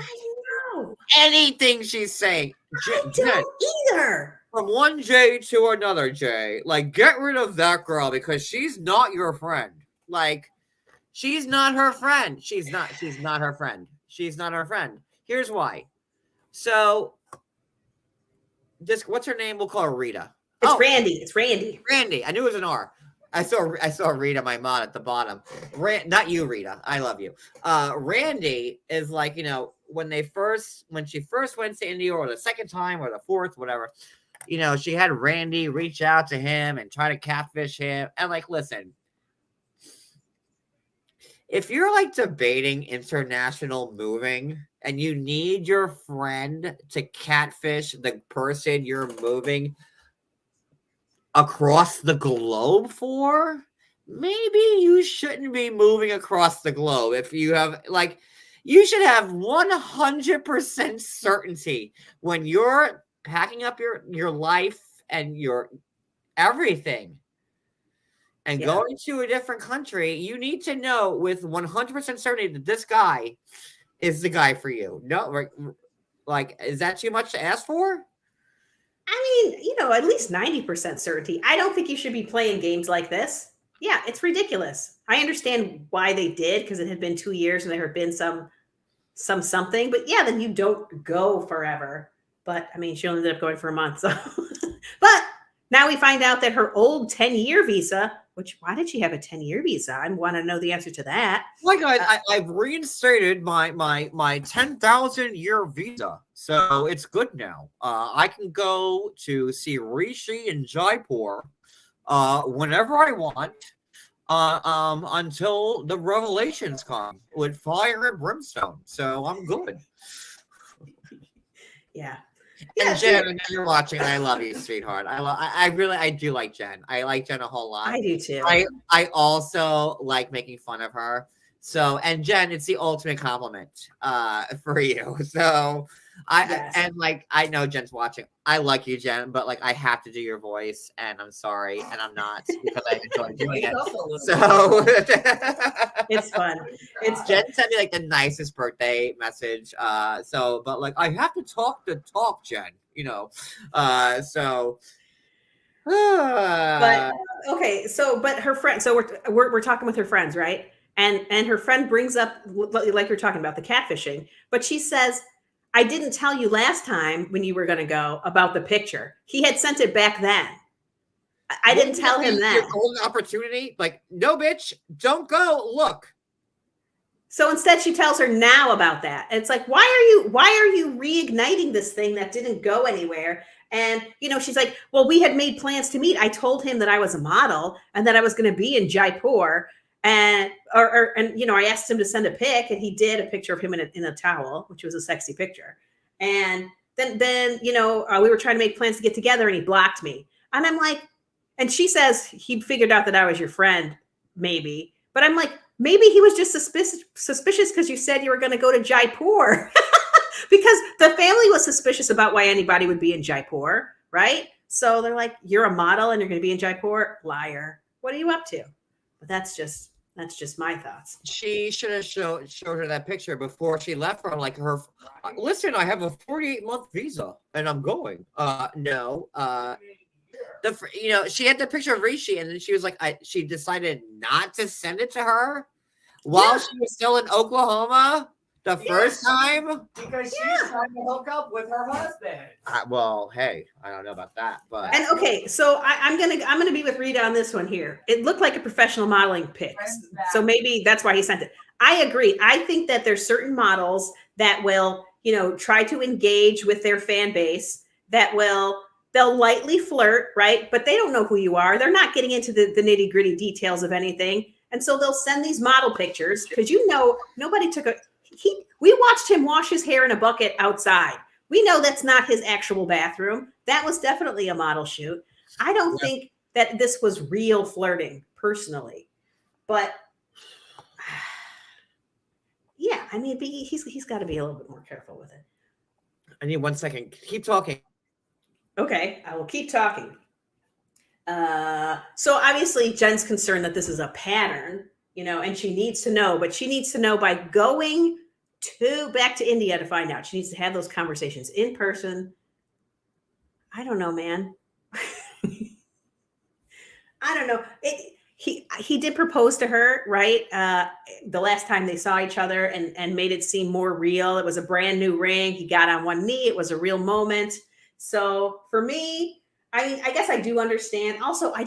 anything she's saying. I don't either. From one J to another J. Like, get rid of that girl because she's not your friend. Like, she's not her friend. She's not her friend. She's not her friend. Here's why. So, what's her name? We'll call her Rita. It's Randy. It's Randy. Randy. I knew it was an R. I saw Rita, my mom, at the bottom. Not you, Rita. I love you. Randy is like, when she first went to India, or the second time, or the fourth, whatever. She had Randy reach out to him and try to catfish him. And like, listen, if you're like debating international moving and you need your friend to catfish the person you're moving across the globe for, maybe you shouldn't be moving across the globe. If you have you should have 100% certainty when you're packing up your life and your everything and going to a different country. You need to know with 100% certainty that this guy is the guy for you. No, like, is that too much to ask for? I mean, at least 90% certainty. I don't think you should be playing games like this. Yeah, it's ridiculous. I understand why they did, because it had been 2 years and there had been some something. But yeah, then you don't go forever. But I mean, she only ended up going for a month. So, but now we find out that her old 10-year visa, why did she have a 10-year visa? I want to know the answer to that. Like I've reinstated my 10,000-year visa, so it's good now. I can go to see Rishi in Jaipur whenever I want, until the revelations come with fire and brimstone. So I'm good. Yeah. And Jen, you're watching. I love you, sweetheart. I do like Jen. I like Jen a whole lot. I do too. I also like making fun of her. So, and Jen, it's the ultimate compliment for you. So I know Jen's watching. I like you, Jen, but like I have to do your voice, and I'm sorry, and I'm not, because I enjoy doing it. So it's fun. Jen sent me like the nicest birthday message. But like I have to talk, Jen. But okay, but her friend. So we're talking with her friends, right? And her friend brings up, like you're talking about, the catfishing, but she says, I didn't tell you last time when you were going to go about the picture. He had sent it back then. I didn't tell him that. Your golden opportunity? Like, no, bitch, don't go. Look. So instead, she tells her now about that. And it's like, why are you reigniting this thing that didn't go anywhere? And, she's like, well, we had made plans to meet. I told him that I was a model and that I was going to be in Jaipur. And I asked him to send a pic, and he did, a picture of him in a towel, which was a sexy picture. And then we were trying to make plans to get together, and he blocked me. And I'm like, and she says he figured out that I was your friend, maybe. But I'm like, maybe he was just suspicious because you said you were going to go to Jaipur, because the family was suspicious about why anybody would be in Jaipur, right? So they're like, you're a model and you're going to be in Jaipur? Liar. What are you up to? But that's just my thoughts. She should have showed her that picture before she left her. Like, listen, I have a 48-month visa and I'm going. No. She had the picture of Rishi, and then she was like, she decided not to send it to her while she was still in Oklahoma the first time, because she's trying to hook up with her husband. Well, hey, I don't know about that, but okay, so I'm gonna be with Rita on this one here. It looked like a professional modeling pic, so maybe that's why he sent it. I agree. I think that there's certain models that will, try to engage with their fan base, that they'll lightly flirt, right? But they don't know who you are. They're not getting into the nitty gritty details of anything, and so they'll send these model pictures because nobody took we watched him wash his hair in a bucket outside. We know that's not his actual bathroom. That was definitely a model shoot. I don't think that this was real flirting, personally. But yeah, I mean, he's got to be a little bit more careful with it. I need 1 second. Keep talking. Okay, I will keep talking. So obviously Jen's concerned that this is a pattern, and she needs to know, but she needs to know by going back to India to find out. She needs to have those conversations in person. I don't know, man. I don't know. He did propose to her, right? The last time they saw each other, and made it seem more real. It was a brand new ring. He got on one knee. It was a real moment. So for me, I mean, I guess I do understand. Also, I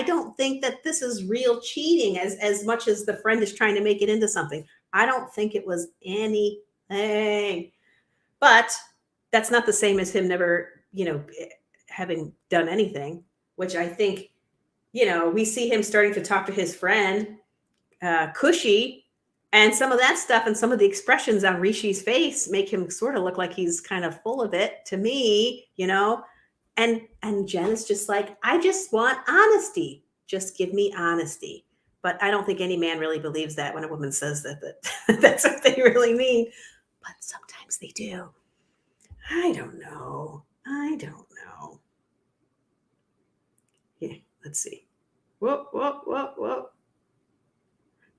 don't think that this is real cheating as much as the friend is trying to make it into something. I don't think it was anything. But that's not the same as him never, having done anything, which I think, we see him starting to talk to his friend, Cushy, and some of that stuff and some of the expressions on Rishi's face make him sort of look like he's kind of full of it to me, and Jen is just like, I just want honesty. Just give me honesty. But I don't think any man really believes that when a woman says that that's what they really mean. But sometimes they do. I don't know. Yeah, let's see. Whoa.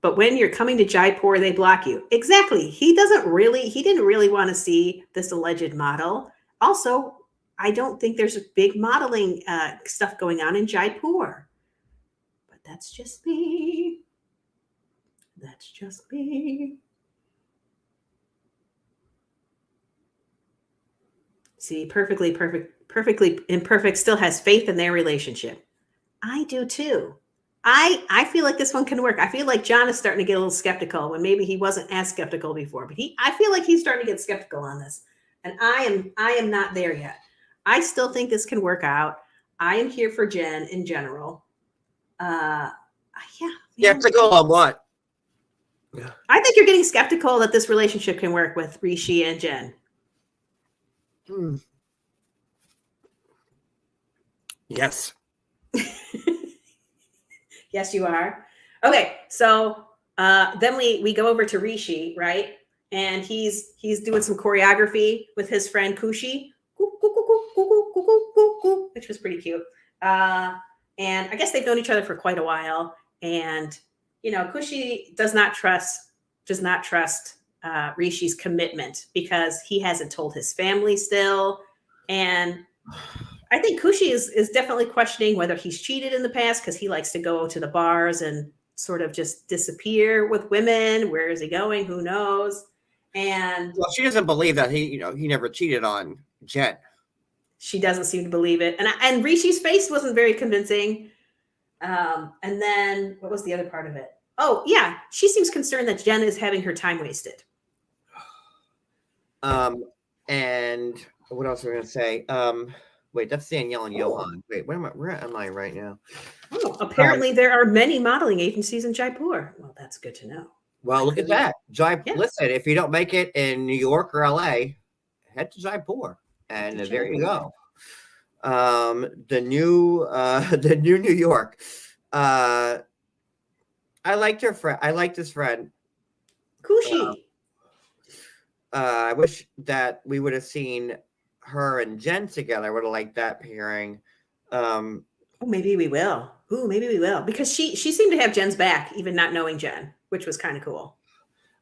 But when you're coming to Jaipur, they block you. Exactly. He didn't really want to see this alleged model. Also, I don't think there's a big modeling stuff going on in Jaipur. But that's just me. See, perfectly imperfect still has faith in their relationship. I do too. I feel like this one can work. I feel like John is starting to get a little skeptical when maybe he wasn't as skeptical before, but I feel like he's starting to get skeptical on this. And I am not there yet. I still think this can work out. I am here for Jen in general. Skeptical on what? I think you're getting skeptical that this relationship can work with Rishi and Jen. Yes. Yes, you are. Okay, so then we go over to Rishi, right? And he's doing some choreography with his friend Kushi, which was pretty cute. And I guess they've known each other for quite a while. And Kushi does not trust Rishi's commitment because he hasn't told his family still. And I think Kushi is definitely questioning whether he's cheated in the past because he likes to go to the bars and sort of just disappear with women. Where is he going? Who knows? And she doesn't believe that he never cheated on Jen. She doesn't seem to believe it. And Rishi's face wasn't very convincing. And then what was the other part of it? Oh, yeah. She seems concerned that Jen is having her time wasted. And what else are we going to say? Wait, that's Danielle and Johan. Wait, where am I right now? Oh, apparently there are many modeling agencies in Jaipur. Well, that's good to know. Well, look at that. Listen, if you don't make it in New York or LA, head to Jaipur. And there you go. The new New York. I liked her friend. I liked his friend. Kushi. I wish that we would have seen her and Jen together. I would have liked that pairing. Maybe we will. Because she seemed to have Jen's back, even not knowing Jen, which was kind of cool.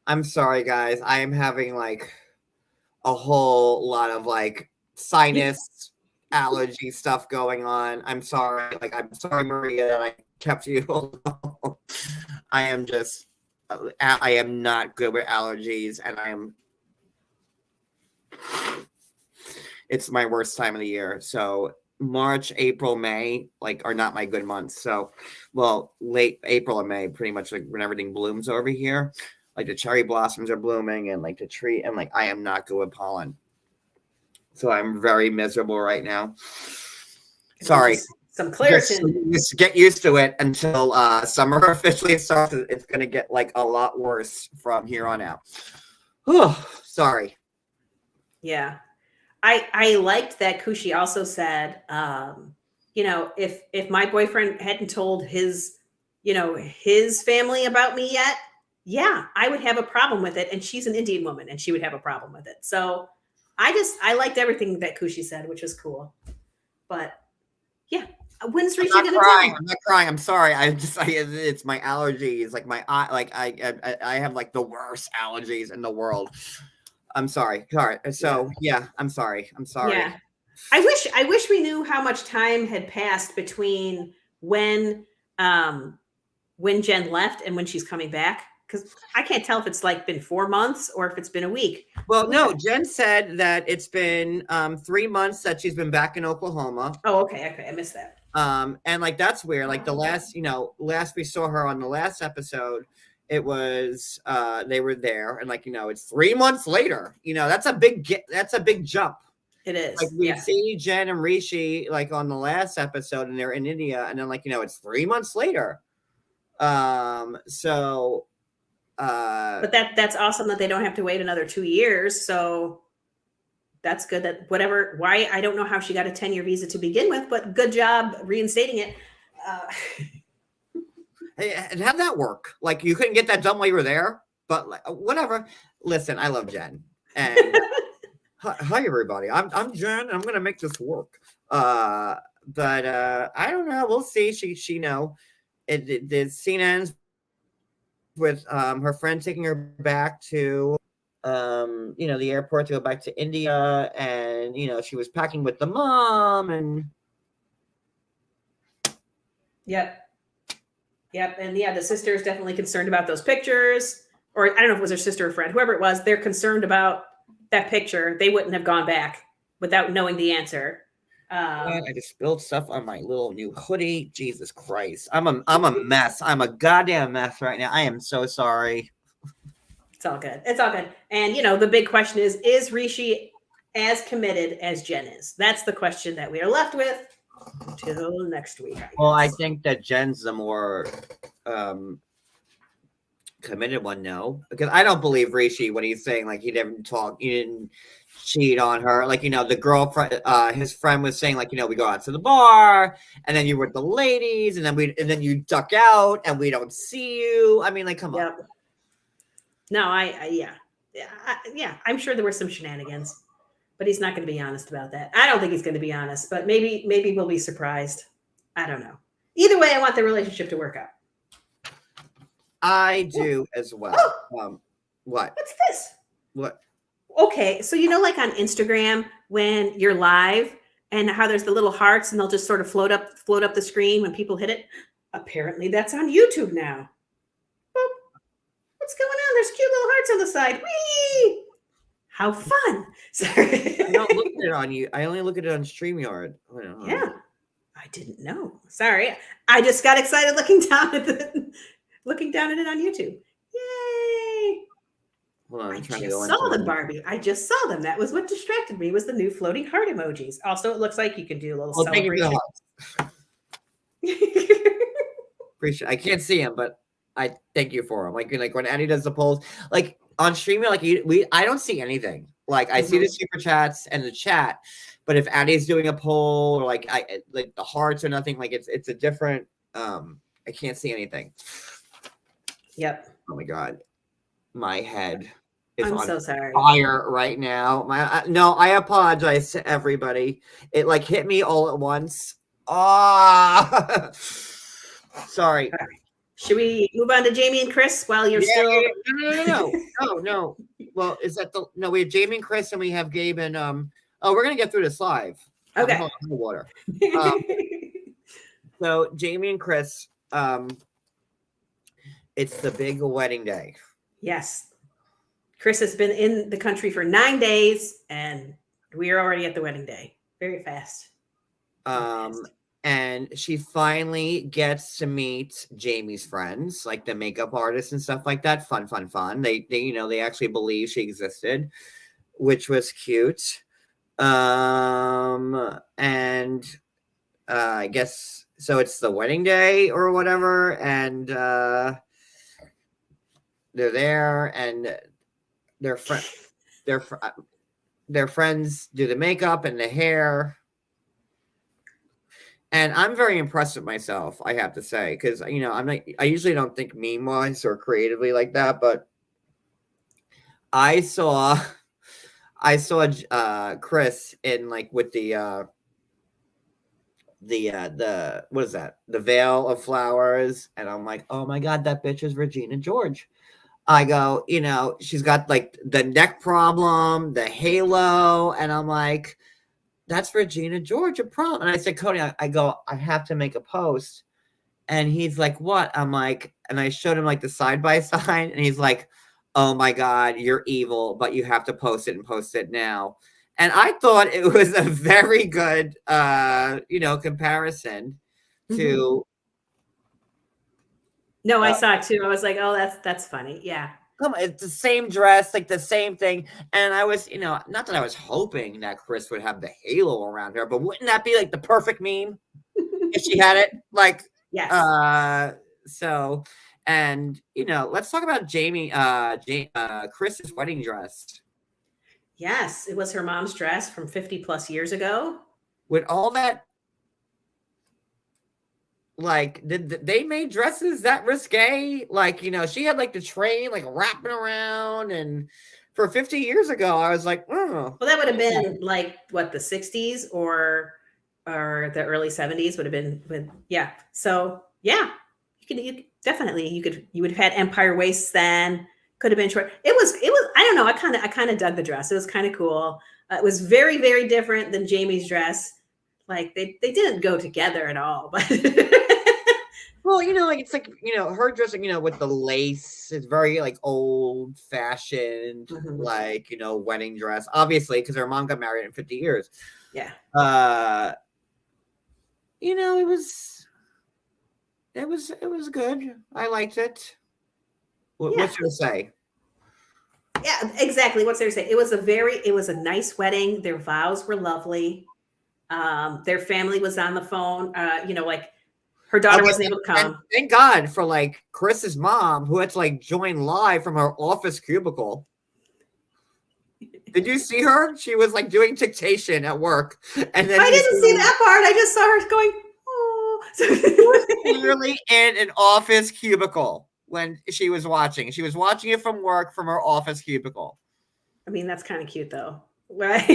I'm sorry, guys. I am having like a whole lot of like sinus allergy stuff going on. I'm sorry. I'm sorry, Maria, that I kept you alone. I am not good with allergies, and it's my worst time of the year. So March, April, May, are not my good months. So, late April and May, pretty much when everything blooms over here, the cherry blossoms are blooming and the tree, and I am not good with pollen. So I'm very miserable right now. Sorry. Some Claritin. Just get used to it until summer officially starts. It's going to get a lot worse from here on out. Oh, sorry. Yeah. I liked that Kushi also said, if my boyfriend hadn't told his family about me yet, yeah, I would have a problem with it. And she's an Indian woman and she would have a problem with it. So I liked everything that Kushi said, which was cool. But yeah, when's Rishi going to tell? I'm not crying. I'm sorry. It's my allergies. My eye, I have the worst allergies in the world. I'm sorry. So yeah, I'm sorry. Yeah. I wish we knew how much time had passed between when Jen left and when she's coming back. because I can't tell if it's like been 4 months or if it's been a week. Well, no, Jen said that it's been 3 months that she's been back in Oklahoma. Oh, okay. I missed that. And like that's weird. Like the last we saw her on the last episode, it was they were there, and like it's 3 months later. That's a big jump. It is. Like we see Jen and Rishi like on the last episode, and they're in India, and then like it's 3 months later. So but that's awesome that they don't have to wait another 2 years. So that's good that why I don't know how she got a 10-year visa to begin with, but good job reinstating it. And how'd that work? Like you couldn't get that done while you were there, but like, whatever. Listen, I love Jen. And hi everybody. I'm Jen, and I'm gonna make this work. But I don't know. We'll see. The scene ends with her friend taking her back to the airport to go back to India, and she was packing with the mom, and Yep. And the sister is definitely concerned about those pictures, or I don't know if it was her sister or friend, whoever it was. They're concerned about that picture. They wouldn't have gone back without knowing the answer. I just spilled stuff on my little new hoodie. Jesus Christ. I'm a mess. I'm a goddamn mess right now. I am so sorry. It's all good. And the big question is Rishi as committed as Jen is? That's the question that we are left with until next week. I think that Jen's the more committed one, no, because I don't believe Rishi when he's saying like he didn't cheat on her. Like the girlfriend, his friend was saying like we go out to the bar, and then you were with the ladies, and then you duck out, and we don't see you. I mean, like, come on. No, I'm sure there were some shenanigans, but he's not going to be honest about that. I don't think he's going to be honest, but maybe we'll be surprised. I don't know. Either way, I want the relationship to work out. I do as well. Oh. What? What's this? What? Okay, so like on Instagram when you're live and how there's the little hearts and they'll just sort of float up the screen when people hit it. Apparently, that's on YouTube now. Boop. What's going on? There's cute little hearts on the side. Whee! How fun! Sorry. I don't look at it on you. I only look at it on StreamYard. Yeah, I didn't know. Sorry, I just got excited looking down at it on YouTube. Yay! Hold on, I just saw them, Barbie. I just saw them. That was what distracted me. Was the new floating heart emojis. Also, it looks like you can do a little celebration. Appreciate. I can't see him, but I thank you for him. Like when Annie does the polls, like on stream, like I don't see anything. Like I see the super chats and the chat, but if Annie's doing a poll or like the hearts or nothing, like it's a different. I can't see anything. Yep. Oh my god, my head is I'm on so sorry. fire right now. No, I apologize to everybody. It like hit me all at once. Sorry. Right. Should we move on to Jamie and Kris while you're still? No. Well, is that no? We have Jamie and Kris, and we have Gabe and we're gonna get through this live. Okay. Hold on, water. So Jamie and Kris, it's the big wedding day. Yes. Kris has been in the country for 9 days, and we are already at the wedding day. Very fast. And she finally gets to meet Jamie's friends, like the makeup artists and stuff like that. Fun. They actually believe she existed, which was cute. And I guess so. It's the wedding day or whatever, and they're there, and their friends do the makeup and the hair. And I'm very impressed with myself, I have to say, because I usually don't think meme-wise or creatively like that, but I saw Kris in like with the what is that? The veil of flowers, and I'm like, oh my god, that bitch is Regina George. I go, she's got like the neck problem, the halo, and I'm like, that's Regina George, a problem. And I said, Cody, I go, I have to make a post And he's like, what? I'm like, and I showed him like the side by side, and he's like, oh my God, you're evil, but you have to post it and post it now. And I thought it was a very good, comparison to. No, I saw it too. I was like, oh, that's funny. Yeah. Come on, it's the same dress, like the same thing. And I was, not that I was hoping that Kris would have the halo around her, but wouldn't that be like the perfect meme if she had it? Like, yes. So, and let's talk about Kris's wedding dress. Yes, it was her mom's dress from 50 plus years ago. With all that, like, did they made dresses that risque? Like, she had like the train like wrapping around, and for 50 years ago, I was like, oh. Well, that would have been like what, the 60s or the early 70s would have been with, yeah. So yeah, you would have had empire waists then. Could have been short. It was, I don't know. I kind of dug the dress. It was kind of cool. It was very, very different than Jamie's dress. Like they didn't go together at all, but well, it's like, her dress, with the lace, it's very like old fashioned, like, wedding dress, obviously, because her mom got married in 50 years. Yeah. It was good. I liked it. Yeah. What's your say? Yeah, exactly. What's there to say? It was a nice wedding. Their vows were lovely. Their family was on the phone. Like her daughter wasn't able to come. Thank God for like Kris's mom, who had to like join live from her office cubicle. Did you see her? She was like doing dictation at work, and then I didn't see that part. I just saw her going, oh. She was clearly in an office cubicle when she was watching. She was watching it from work from her office cubicle. I mean, that's kind of cute, though, right?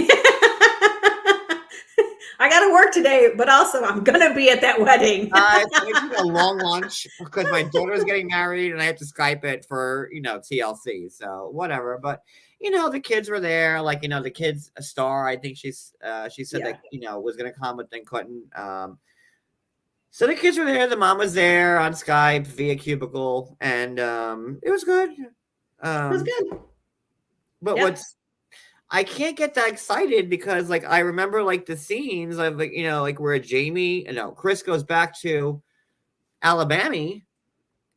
I got to work today, but also I'm gonna be at that wedding. I took a long lunch because my daughter's getting married, and I have to Skype it for TLC. So whatever, but. The kids were there. Like, the kids, a star. I think she said that, was going to come, but then couldn't. So the kids were there. The mom was there on Skype via cubicle, and it was good. It was good. But I can't get that excited because, like, I remember, like, the scenes of, like, like where Kris goes back to Alabama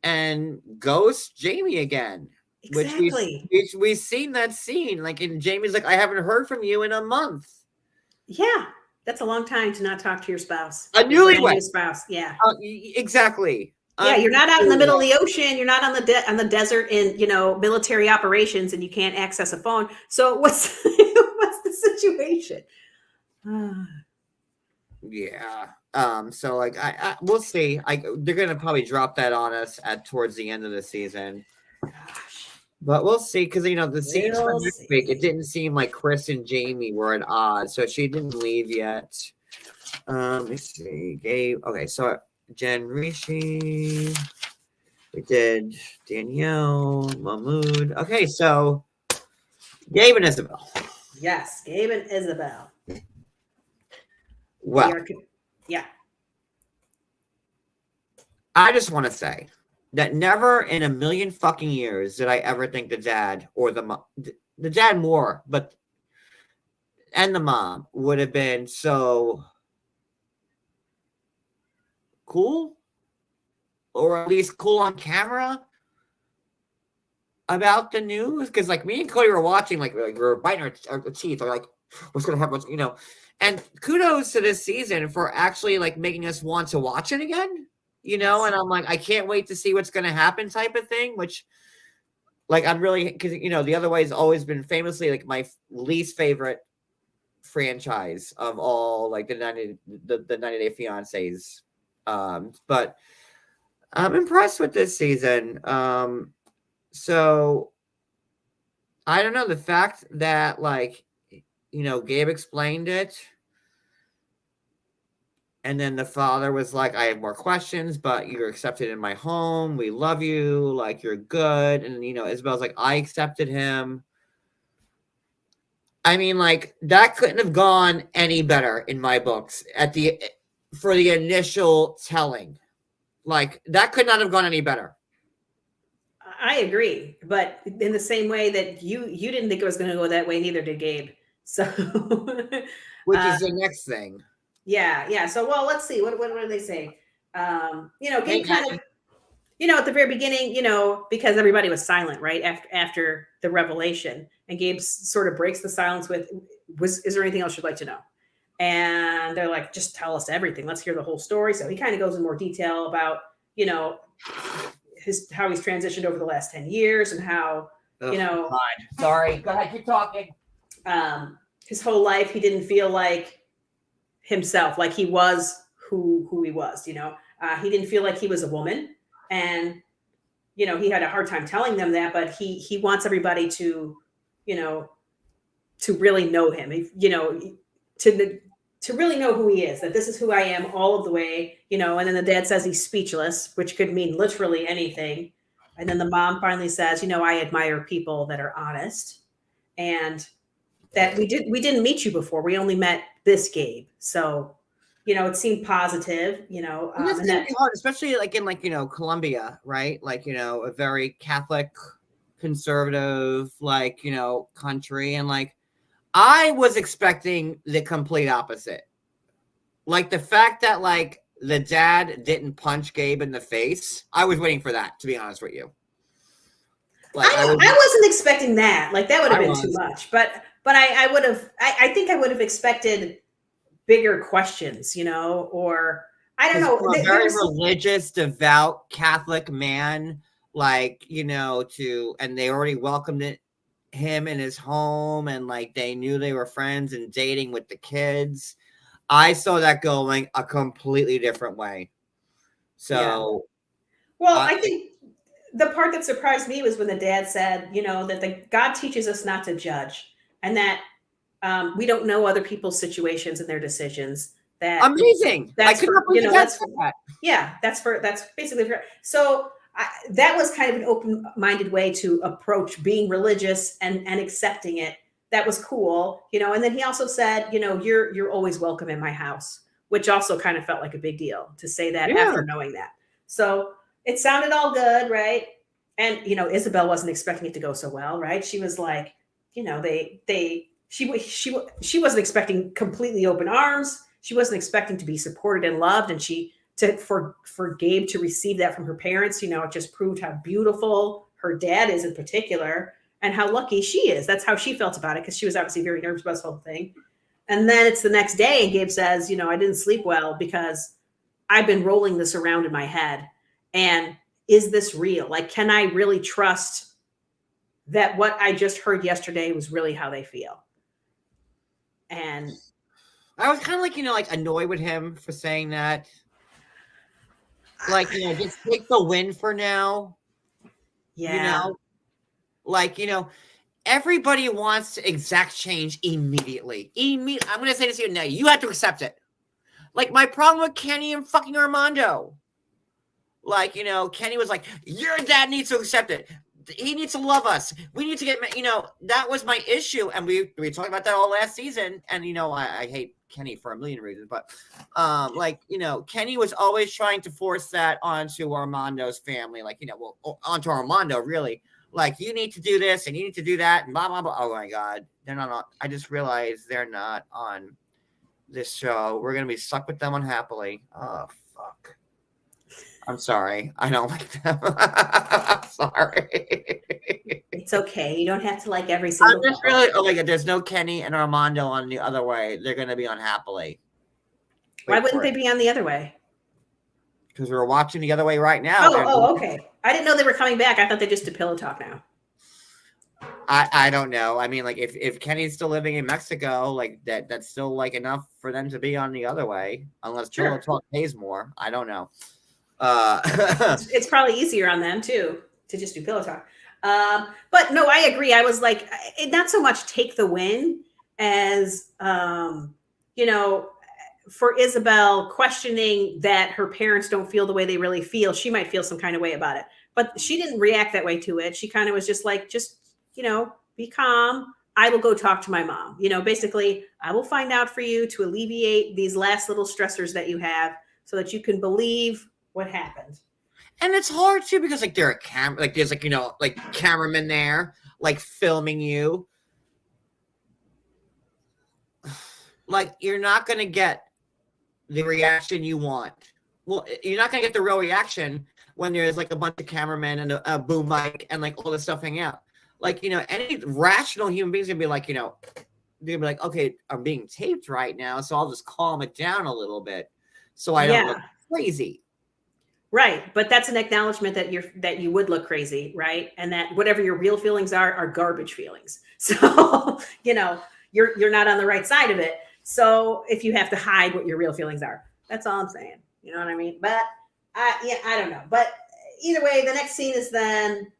and ghosts Jamie again. Exactly. Which we've seen that scene. Like, and Jamie's like, I haven't heard from you in a month. Yeah. That's a long time to not talk to your spouse. A newlywed spouse. Yeah. Exactly. Yeah. You're not out in the middle of the ocean. You're not on the desert in, military operations, and you can't access a phone. So what's the situation? Yeah. So like, we'll see. They're going to probably drop that on us towards the end of the season. Gosh. But we'll see, because the scenes from this week, it didn't seem like Kris and Jamie were at odds, so she didn't leave yet. Let me see, Gabe. Okay, so Jen Rishi, we did Danielle, Mahmood. Okay, so Gabe and Isabel. Yes, Gabe and Isabel. Well, yeah. I just want to say that never in a million fucking years did I ever think the dad or the dad more, and the mom would have been so cool, or at least cool on camera about the news. Because like me and Cody were watching, like we were biting our teeth, or like, what's gonna happen? And kudos to this season for actually like making us want to watch it again. And I'm like, I can't wait to see what's going to happen type of thing, which like, I'm really, because, The Other Way has always been famously like my least favorite franchise of all, like the 90 Day Fiancés. But I'm impressed with this season. So I don't know, the fact that like, Gabe explained it. And then the father was like, I have more questions, but you're accepted in my home. We love you. Like, you're good. And, Isabel's like, I accepted him. I mean, like, that couldn't have gone any better in my books for the initial telling. Like that could not have gone any better. I agree, but in the same way that you didn't think it was going to go that way, neither did Gabe. So, Which is the next thing. yeah. So, well, let's see. What do they say? Gabe Hey, kind of, at the very beginning, because everybody was silent, right after the revelation, and Gabe sort of breaks the silence with, "Is there anything else you'd like to know?" And they're like, "Just tell us everything. Let's hear the whole story." So he kind of goes in more detail about, how he's transitioned over the last 10 years and how, God. Sorry. Go ahead, keep talking. His whole life he didn't feel like himself, like he was who he was. He didn't feel like he was a woman, and he had a hard time telling them that, but he wants everybody to to really know him, to really know who he is, that this is who I am all of the way, and then the dad says he's speechless, which could mean literally anything. And then the mom finally says, I admire people that are honest, and that we didn't meet you before. We only met this Gabe. So, it seemed positive, It's gonna be hard, especially like in Colombia, right? Like, a very Catholic, conservative, country. And like, I was expecting the complete opposite. Like the fact that like the dad didn't punch Gabe in the face. I was waiting for that, to be honest with you. Like I wasn't expecting that. Like that would have been too much. But I would have. I think I would have expected bigger questions, or I don't know. A very religious, devout Catholic man, and they already welcomed him in his home, and like they knew they were friends and dating with the kids. I saw that going a completely different way. So, well, I think the part that surprised me was when the dad said, that God teaches us not to judge, and that we don't know other people's situations and their decisions. That amazing. That's that's basically for. So that was kind of an open-minded way to approach being religious and accepting it. That was cool, and then he also said, you're always welcome in my house, which also kind of felt like a big deal to say that after knowing that. So it sounded all good, right? And, Isabel wasn't expecting it to go so well, right? She was like, she wasn't expecting completely open arms. She wasn't expecting to be supported and loved. And for Gabe to receive that from her parents, it just proved how beautiful her dad is in particular and how lucky she is. That's how she felt about it, because she was obviously very nervous about this whole thing. And then it's the next day and Gabe says, I didn't sleep well because I've been rolling this around in my head. And is this real? Like, can I really trust that what I just heard yesterday was really how they feel? And I was kind of annoyed with him for saying that. Just take the win for now. Yeah. Everybody wants exact change immediately. I'm going to say this to you now. You have to accept it. Like, my problem with Kenny and fucking Armando. Kenny was like, your dad needs to accept it. He needs to love us. We need to get, that was my issue. And we talked about that all last season. And, I hate Kenny for a million reasons, but Kenny was always trying to force that onto Armando's family, onto Armando, really. Like, you need to do this and you need to do that and blah, blah, blah. Oh my God. They're not on. I just realized they're not on this show. We're going to be stuck with them unhappily. Oh, fuck. I'm sorry. I don't like them. I'm sorry. It's okay. You don't have to like every single. I'm just really. Oh my God! There's no Kenny and Armando on the other way. They're going to be unhappily. Why wouldn't they be on the other way? Because we're watching the other way right now. Oh, okay. I didn't know they were coming back. I thought they just did pillow talk now. I don't know. I mean, if Kenny's still living in Mexico, that's still enough for them to be on the other way, unless pillow talk pays more. I don't know. It's probably easier on them too to just do pillow talk. But no, I agree. I was like, not so much take the win as, for Isabel questioning that her parents don't feel the way they really feel. She might feel some kind of way about it, but she didn't react that way to it. She kind of was just like, be calm. I will go talk to my mom. Basically, I will find out for you to alleviate these last little stressors that you have so that you can believe what happened. And it's hard too because like there's like like cameramen there like filming you. Like you're not gonna get the reaction you want. Well, you're not gonna get the real reaction when there's like a bunch of cameramen and a boom mic and like all this stuff hanging out. Like any rational human being's gonna be like they're gonna be like, okay, I'm being taped right now, so I'll just calm it down a little bit so I don't look crazy. Right, but that's an acknowledgement that you would look crazy, right? And that whatever your real feelings are garbage feelings. So you're not on the right side of it. So if you have to hide what your real feelings are, that's all I'm saying. You know what I mean? But I don't know. But either way, the next scene is then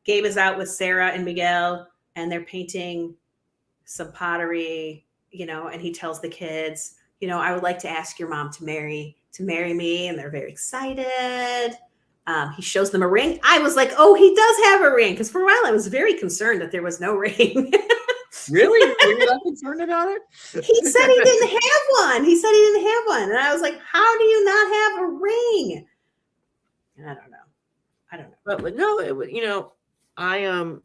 Gabe is out with Sarah and Miguel, and they're painting some pottery. And he tells the kids, I would like to ask your mom to marry me, and they're very excited. He shows them a ring. I was like, oh, he does have a ring, because for a while I was very concerned that there was no ring. Really? Were you that concerned about it? He said he didn't have one. And I was like, how do you not have a ring? And I don't know. But no, I oh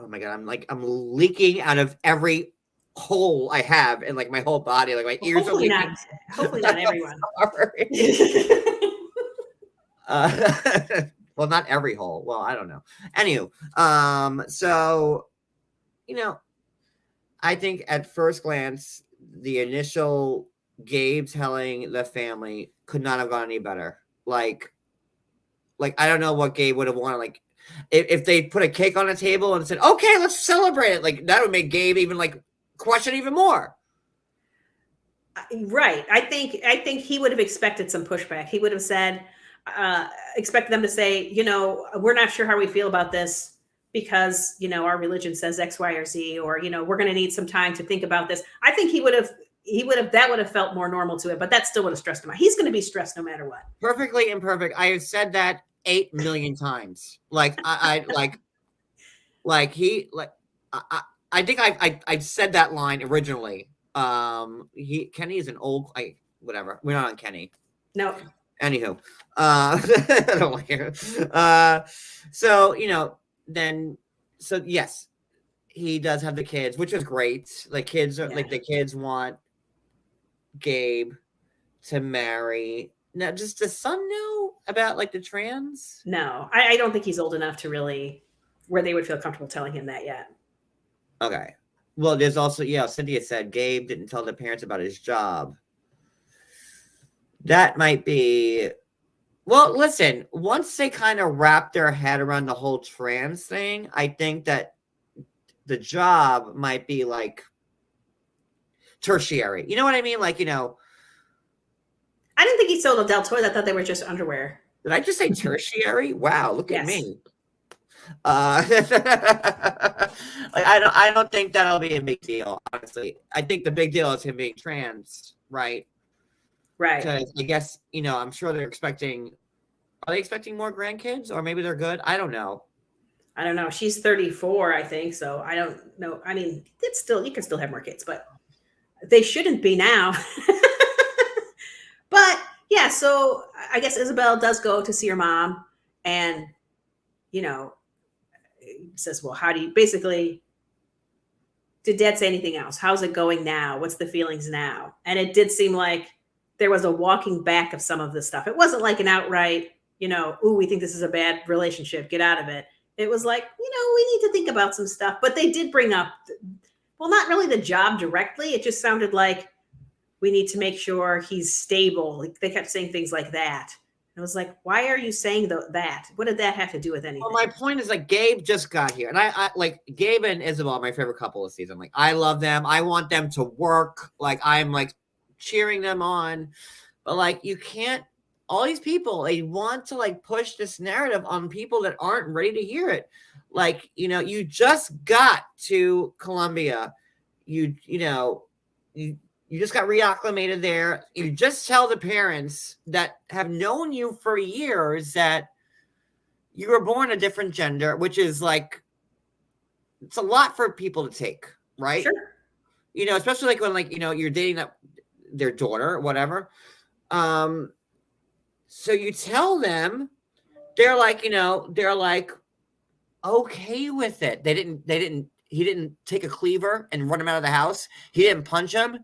my God, I'm leaking out of every hole I have in like my whole body. Like my ears are leaking. Hopefully not everyone. Well, not every hole. Well, I don't know. Anywho, so I think at first glance, the initial Gabe telling the family could not have gone any better. Like I don't know what Gabe would have wanted. Like if they put a cake on the table and said, "Okay, let's celebrate it," like that would make Gabe even like question even more. Right. I think he would have expected some pushback. He would have said, expect them to say, we're not sure how we feel about this, because our religion says X, Y, or Z, or we're going to need some time to think about this. I think that would have felt more normal to it, but that still would have stressed him out. He's going to be stressed no matter what. Perfectly imperfect. I have said that 8 million times. Like I think I've said that line originally. Kenny is an old whatever. We're not on Kenny. No. Anywho, I don't like it. So yes, he does have the kids, which is great. Like kids are like the kids want Gabe to marry. Now, does the son know about like the trans? No, I don't think he's old enough to really where they would feel comfortable telling him that yet. Okay. Well, there's also Cynthia said Gabe didn't tell the parents about his job. That might be. Well, listen, once they kind of wrap their head around the whole trans thing, I think that the job might be like tertiary. You know what I mean? Like, I didn't think he sold a deltoid. I thought they were just underwear. Did I just say tertiary? Wow, look at me. I don't think that'll be a big deal, honestly. I think the big deal is him being trans, right? Right. Because I guess, I'm sure are they expecting more grandkids, or maybe they're good? I don't know. She's 34, I think. So I don't know. I mean, you can still have more kids, but they shouldn't be now. But yeah, so I guess Isabel does go to see her mom, and, says, well, how do you basically, did Dad say anything else? How's it going now? What's the feelings now? And it did seem like there was a walking back of some of this stuff. It wasn't like an outright, ooh, we think this is a bad relationship, get out of it. It was like, we need to think about some stuff. But they did bring up, well, not really the job directly. It just sounded like we need to make sure he's stable. Like they kept saying things like that. And I was like, why are you saying that? What did that have to do with anything? Well, my point is like Gabe just got here. And I like Gabe and Isabel are my favorite couple this season. Like I love them. I want them to work. Like I'm like cheering them on. But like you can't, all these people, they want to like push this narrative on people that aren't ready to hear it. Like, you just got to Colombia. You just got reacclimated there. You just tell the parents that have known you for years that you were born a different gender, which is like, it's a lot for people to take, right? Sure. Especially like when like, you're dating their daughter or whatever. So you tell them, they're like, they're like okay with it. He didn't take a cleaver and run him out of the house. He didn't punch him.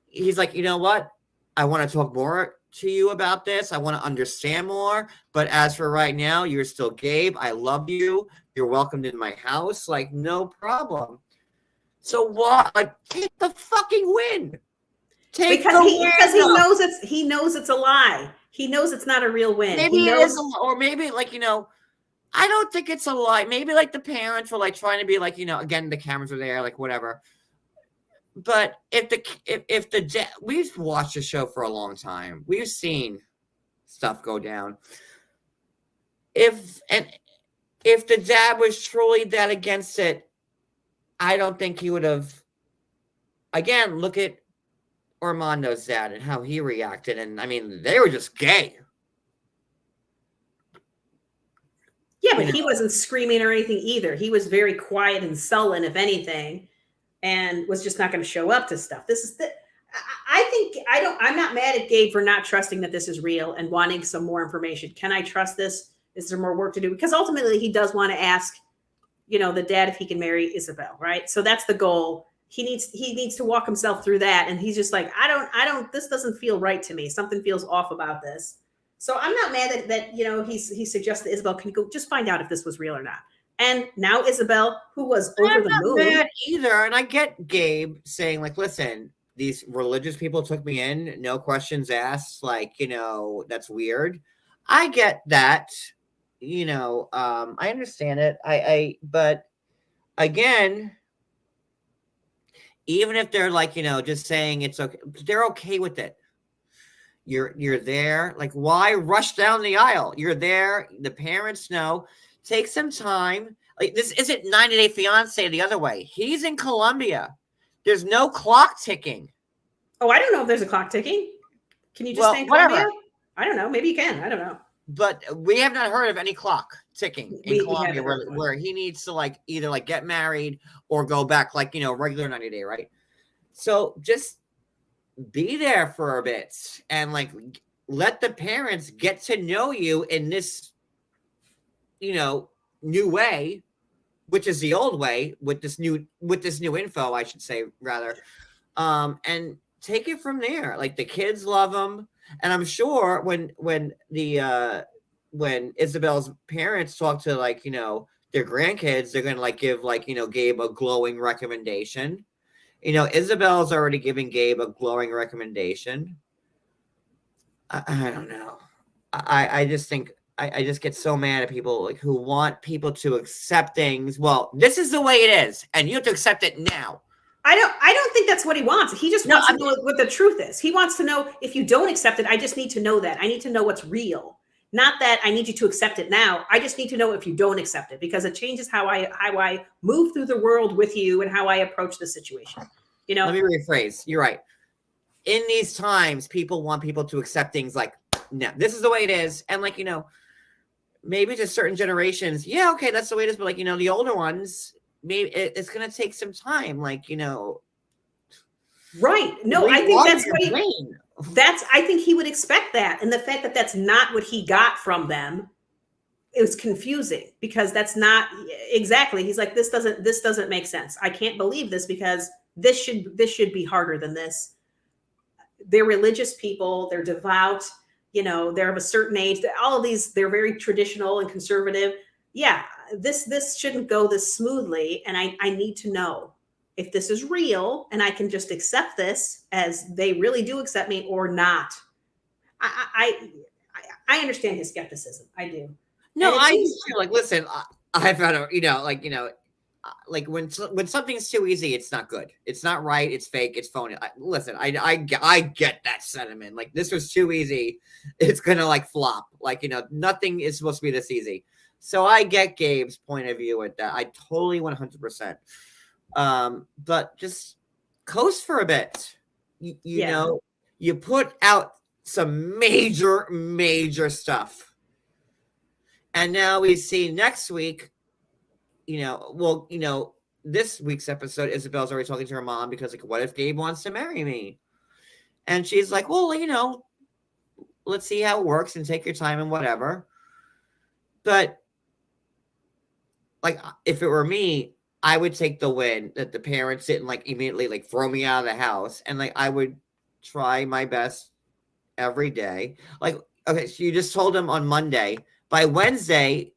He's like, you know what? I want to talk more to you about this. I want to understand more. But as for right now, you're still Gabe. I love you. You're welcomed in my house. Like, no problem. So what? Like, take the fucking win. Because he knows it's a lie. He knows it's not a real win. Maybe it is, or maybe like, I don't think it's a lie. Maybe like the parents were like trying to be like, again, the cameras were there, like whatever. But we've watched the show for a long time. We've seen stuff go down. If the dad was truly that against it, I don't think he would have. Again, look at Armando's dad and how he reacted. And I mean, they were just gay. Yeah, but he wasn't screaming or anything either. He was very quiet and sullen, if anything, and was just not going to show up to stuff. I'm not mad at Gabe for not trusting that this is real and wanting some more information. Can I trust this? Is there more work to do? Because ultimately he does want to ask, the dad if he can marry Isabel, right? So that's the goal. He needs to walk himself through that. And he's just like, this doesn't feel right to me. Something feels off about this. So I'm not mad that he suggested Isabel can go just find out if this was real or not. And now Isabel, who was over the moon. I'm not mad either. And I get Gabe saying, like, listen, these religious people took me in, no questions asked. Like, that's weird. I get that. I understand it. But again, even if they're like, just saying it's okay, they're okay with it. You're there. Like, why rush down the aisle? You're there. The parents know. Take some time. Like, this isn't 90 Day Fiancé the other way. He's in Colombia. There's no clock ticking. Oh, I don't know if there's a clock ticking. Can you just stay in Colombia? I don't know. Maybe you can. I don't know. But we have not heard of any clock ticking in Colombia where he needs to like either like get married or go back like, regular 90 day, right? So just be there for a bit and like let the parents get to know you in this, new way, which is the old way with this new info, I should say rather. And take it from there. Like the kids love them. And I'm sure when Isabel's parents talk to like, their grandkids, they're going to like give like, Gabe a glowing recommendation. Isabel's already giving Gabe a glowing recommendation. I don't know. I just think I just get so mad at people like who want people to accept things. Well, this is the way it is, and you have to accept it now. I don't think that's what he wants. He just wants to know what the truth is. He wants to know if you don't accept it, I just need to know that. I need to know what's real. Not that I need you to accept it now. I just need to know if you don't accept it because it changes how I move through the world with you and how I approach the situation. Let me rephrase. You're right. In these times, people want people to accept things like, no, this is the way it is. And like, maybe to certain generations, yeah, okay, that's the way it is. But like, the older ones, maybe it's going to take some time. Like, right. No, I think that's what I think he would expect that. And the fact that that's not what he got from them, it was confusing because that's not exactly. He's like, this doesn't make sense. I can't believe this because this should be harder than this. They're religious people. They're devout. They're of a certain age. All of these, they're very traditional and conservative. Yeah, this shouldn't go this smoothly. And I need to know if this is real and I can just accept this as they really do accept me or not. I understand his skepticism. I do. No, I feel like, listen, I found out, like when something's too easy, it's not good. It's not right. It's fake. It's phony. Listen, I get that sentiment. Like this was too easy. It's going to like flop. Like, nothing is supposed to be this easy. So I get Gabe's point of view with that. I totally 100%. But just coast for a bit. You know, you put out some major stuff. And now we see next week, this week's episode, Isabel's already talking to her mom because like, what if Gabe wants to marry me? And she's like, well, let's see how it works and take your time and whatever. But like, if it were me, I would take the win that the parents didn't like immediately like throw me out of the house, and like I would try my best every day. Like, okay, so you just told him on Monday. By Wednesday,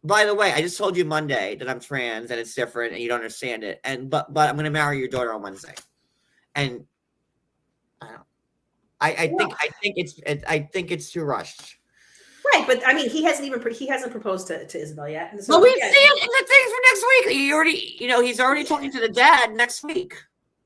by the way, I just told you Monday that I'm trans and it's different and you don't understand it. And but I'm gonna marry your daughter on Wednesday. And I don't I think it's too rushed. Right, but I mean, he hasn't proposed to Isabel yet. And so, Well, we see it in the things for next week. He already, he's already talking to the dad next week.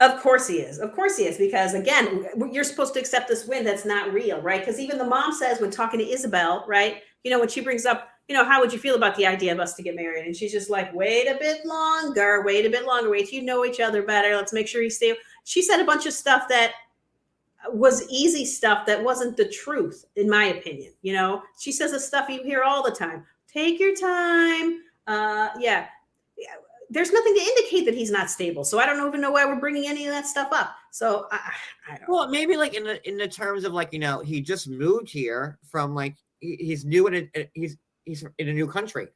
Of course he is. Of course he is. Because again, you're supposed to accept this win that's not real, right? Because even the mom says when talking to Isabel, right? When she brings up, how would you feel about the idea of us to get married? And she's just like, wait a bit longer, wait till you know each other better. Let's make sure you stay. She said a bunch of stuff that was easy stuff that wasn't the truth, in my opinion. She says the stuff you hear all the time. Take your time. Yeah. There's nothing to indicate that he's not stable. So I don't even know why we're bringing any of that stuff up. So I don't. Well, maybe like in the terms of like, he just moved here from like, he's new in he's in a new country.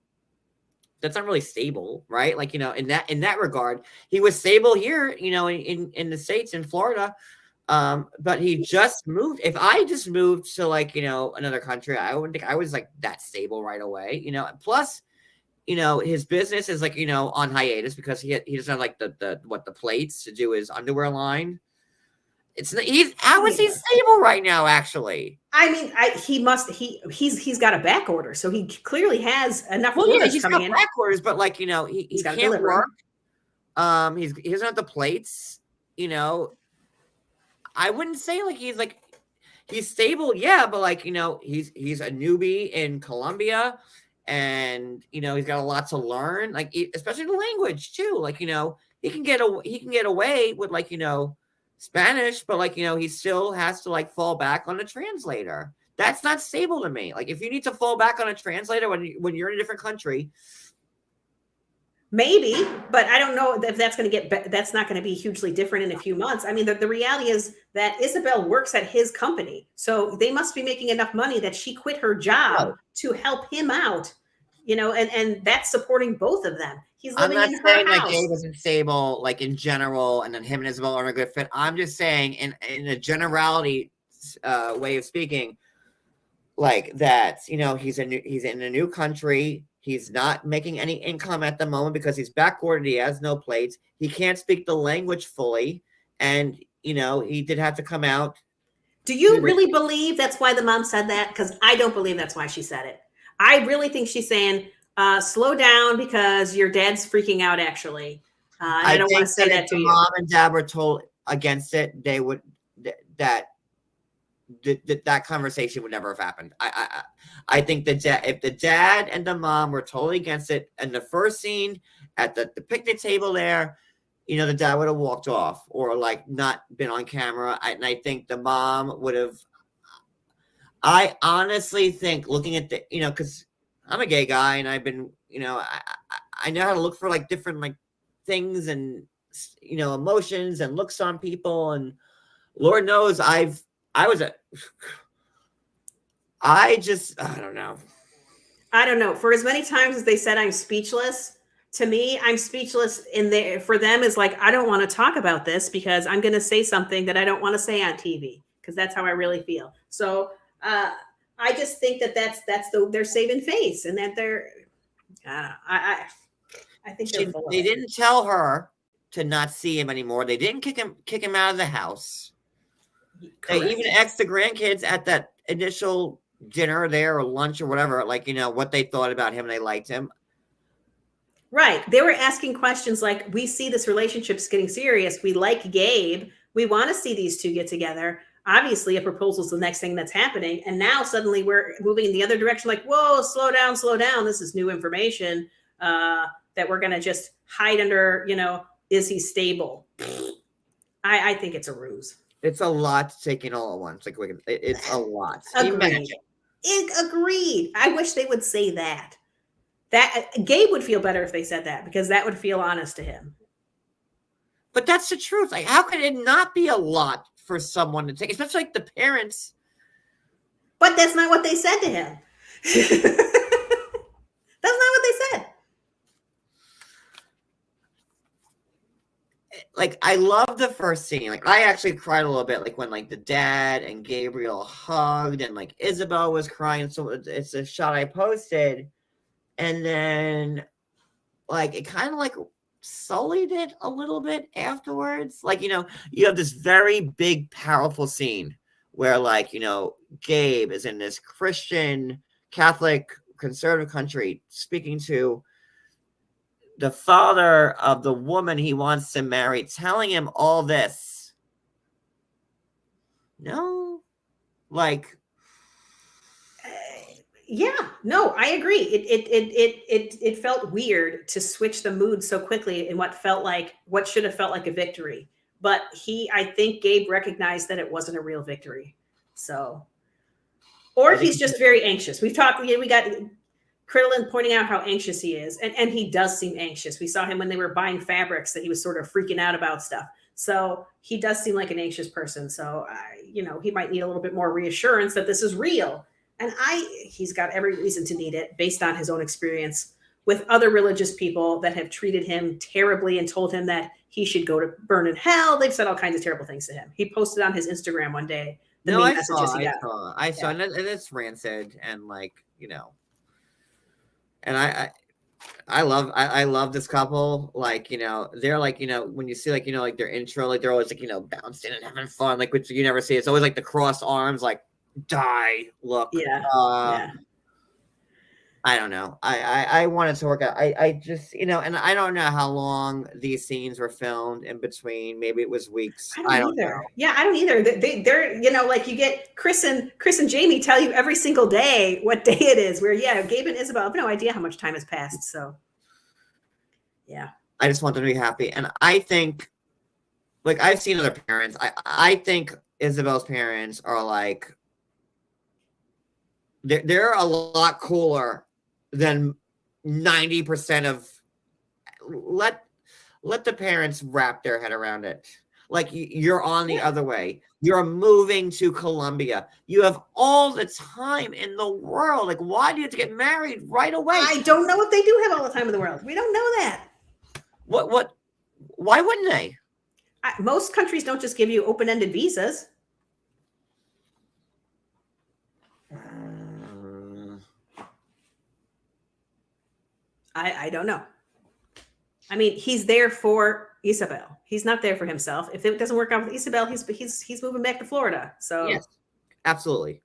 That's not really stable, right? Like, in that regard, he was stable here, in the States, in Florida. But he just moved. If I just moved to like, another country, I wouldn't think I was like that stable right away, plus, his business is like, on hiatus because he doesn't have like the plates to do his underwear line. How is he stable right now? Actually, I mean, he's got a back order, so he clearly has enough. Well, yeah, he's got back orders, but like, he can't deliver. work. He doesn't have the plates, I wouldn't say like he's stable, yeah, but like, he's a newbie in Colombia, and he's got a lot to learn, like especially the language too. Like, he can get away with like, Spanish, but like, he still has to like fall back on a translator. That's not stable to me. Like, if you need to fall back on a translator when you're in a different country, maybe, but I don't know if that's going to that's not going to be hugely different in a few months. I mean, the reality is that Isabel works at his company, so they must be making enough money that she quit her job to help him out, and that's supporting both of them. He's living in her saying house. Like Gabe isn't stable, like in general, and then him and Isabel are a good fit. I'm just saying in a generality way of speaking, like that, he's in a new country. He's not making any income at the moment because he's backwarded. He has no plates. He can't speak the language fully. And, he did have to come out. Do you really believe that's why the mom said that? Because I don't believe that's why she said it. I really think she's saying, slow down because your dad's freaking out, actually. I don't want to say that to you. Mom and dad were told against it, they would, that conversation would never have happened. I think that if the dad and the mom were totally against it, and the first scene at the picnic table there, the dad would have walked off or like not been on camera. And I think the mom would have. I honestly think, looking at the, because I'm a gay guy and I've been, I know how to look for like different like things and emotions and looks on people, and Lord knows I don't know. I don't know. For as many times as they said I'm speechless, to me, I'm speechless for them is like, I don't want to talk about this because I'm going to say something that I don't want to say on TV, because that's how I really feel. So I just think they're saving face, and that they're, I think they didn't tell her to not see him anymore. They didn't kick him out of the house. Correct. They even asked the grandkids at that initial dinner there or lunch or whatever, like, what they thought about him and they liked him. Right. They were asking questions like, we see this relationship's getting serious. We like Gabe. We want to see these two get together. Obviously, a proposal is the next thing that's happening. And now suddenly we're moving in the other direction. Like, whoa, slow down, slow down. This is new information that we're going to just hide under, is he stable? I think it's a ruse. It's a lot to take in all at once. Like, it's a lot. Agreed. I wish they would say that. That Gabe would feel better if they said that, because that would feel honest to him. But that's the truth. Like, how could it not be a lot for someone to take, especially like the parents? But that's not what they said to him. That's not what they said. Like, I love the first scene. Like, I actually cried a little bit, like when like the dad and Gabriel hugged, and like Isabel was crying. So it's a shot I posted, and then like it kind of like sullied it a little bit afterwards. Like, you know, you have this very big, powerful scene where like, you know, Gabe is in this Christian, Catholic, conservative country speaking to the father of the woman he wants to marry, telling him all this. No, like, yeah, no, I agree. It felt weird to switch the mood so quickly in what should have felt like a victory. But I think Gabe recognized that it wasn't a real victory. So, or he's just very anxious. We got Crittlin pointing out how anxious he is, and he does seem anxious. We saw him when they were buying fabrics that he was sort of freaking out about stuff. So he does seem like an anxious person. So, you know, he might need a little bit more reassurance that this is real. And he's got every reason to need it based on his own experience with other religious people that have treated him terribly and told him that he should go to burn in hell. They've said all kinds of terrible things to him. He posted on his Instagram one day the mean messages he got. I saw, and it's rancid, and like, you know, and I love this couple. Like, you know, they're like, you know, when you see like, you know, like their intro, like they're always like, you know, bouncing and having fun, like, which you never see. It's always like the crossed arms, like, die look. Yeah. I don't know. I wanted to work out. I just, you know, and I don't know how long these scenes were filmed in between. Maybe it was weeks. I don't either. Know. Yeah, I don't either. They're, you know, like you get Kris and Jamie tell you every single day what day it is. Where Gabe and Isabel have no idea how much time has passed. So yeah. I just want them to be happy. And I think, like, I've seen other parents. I think Isabel's parents are like, they're a lot cooler than 90% of let the parents wrap their head around it. Like, you're on the other way. You're moving to Colombia. You have all the time in the world. Like, why do you have to get married right away? I don't know if they do have all the time in the world. We don't know that. What? Why wouldn't they? Most countries don't just give you open-ended visas. I don't know. I mean, he's there for Isabel. He's not there for himself. If it doesn't work out with Isabel, he's moving back to Florida. So yes, absolutely.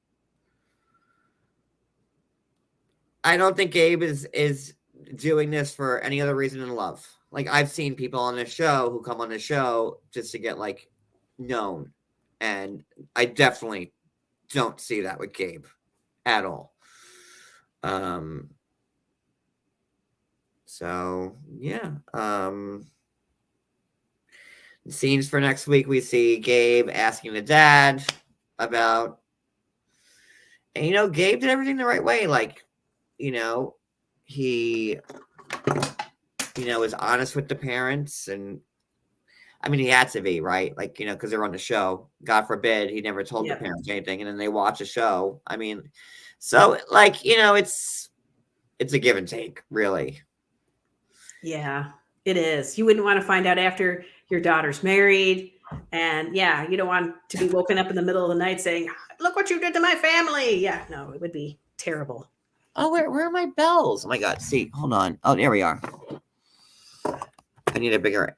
I don't think Gabe is doing this for any other reason than love. Like, I've seen people on this show who come on the show just to get like known, and I definitely don't see that with Gabe at all. So yeah. Scenes for next week, we see Gabe asking the dad about, and you know, Gabe did everything the right way. Like, you know, he, you know, is honest with the parents, and I mean, he had to be, right? Like, you know, because they're on the show. God forbid he never told the parents anything, and then they watch a show. I mean, so like, you know, it's a give and take, really. Yeah, it is. You wouldn't want to find out after your daughter's married, and you don't want to be woken up in the middle of the night saying, "Look what you did to my family." Yeah, no, it would be terrible. Oh, where are my bells? Oh my God! See, hold on. Oh, there we are. I need a bigger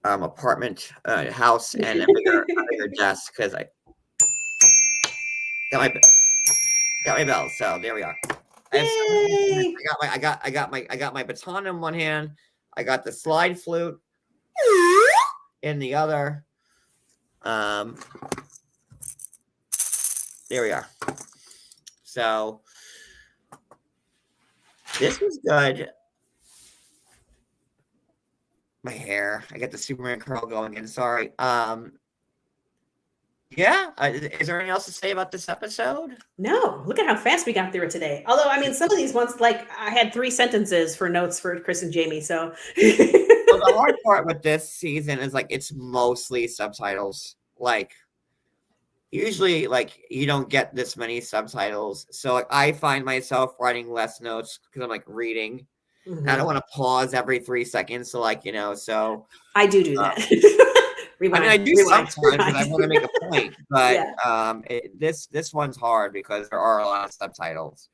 apartment, house, and a bigger desk, because I got my bells. So there we are. I got my baton in one hand. I got the slide flute in the other. There we are. So this was good. My hair. I got the Superman curl going in. Sorry. Yeah. Is there anything else to say about this episode? No. Look at how fast we got through it today. Although, I mean, some of these ones, like, I had 3 sentences for notes for Kris and Jamie. So well, the hard part with this season is like it's mostly subtitles. Like, usually like you don't get this many subtitles. So like I find myself writing less notes because I'm like reading. Mhm. I don't want to pause every 3 seconds. So like, so I do that. I mean, I do sometimes because I want to make a point, but this one's hard because there are a lot of subtitles.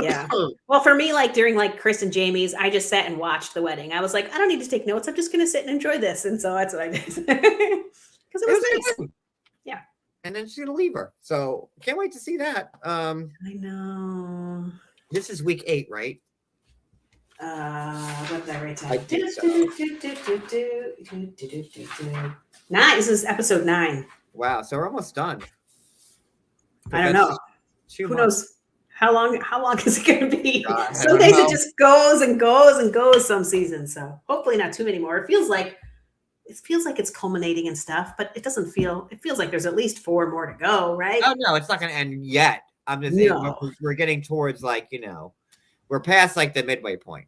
Yeah. Well, for me, like during like Kris and Jamie's, I just sat and watched the wedding. I was like, I don't need to take notes. I'm just going to sit and enjoy this. And so that's what I did. Because it was nice. Good. Yeah. And then she's going to leave her. So can't wait to see that. I know. This is week 8, right? What did I write down? I think so. 9. This is episode 9. Wow. So we're almost done. I don't know. Who knows? How long is it going to be? Some days it just goes and goes and goes some seasons. So hopefully not too many more. It feels like it's culminating and stuff, but it doesn't feel, it feels like there's at least 4 more to go, right? Oh no, it's not going to end yet. I'm just saying we're getting towards like, we're past like the midway point.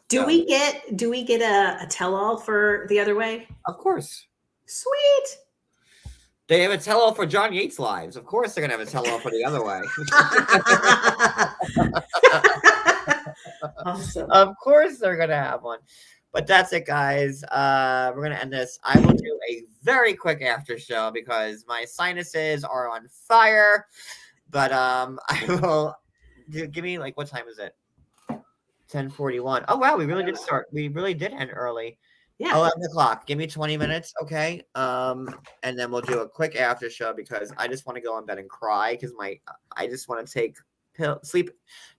Do we get a tell-all for The Other Way? Of course. Sweet. They have a tell-all for John Yates' lives. Of course they're going to have a tell-all for The Other Way. Awesome. Of course they're going to have one. But that's it, guys. We're going to end this. I will do a very quick after show because my sinuses are on fire. But I will give me like, what time is it? 10:41. Oh, wow. We really did start. We really did end early. Yeah. 11 o'clock. Give me 20 minutes. Okay. And then we'll do a quick after show because I just want to go in bed and cry because I just want to take sleep.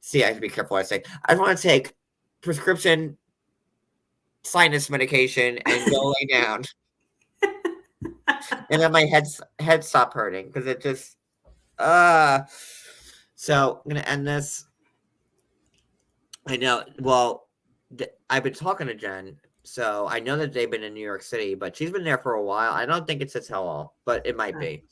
See, I have to be careful what I say. I want to take prescription sinus medication and go lay down. And then my head stop hurting because it just, so I'm going to end this. I know. Well, I've been talking to Jen. So I know that they've been in New York City, but she's been there for a while. I don't think it's a tell-all, but it might be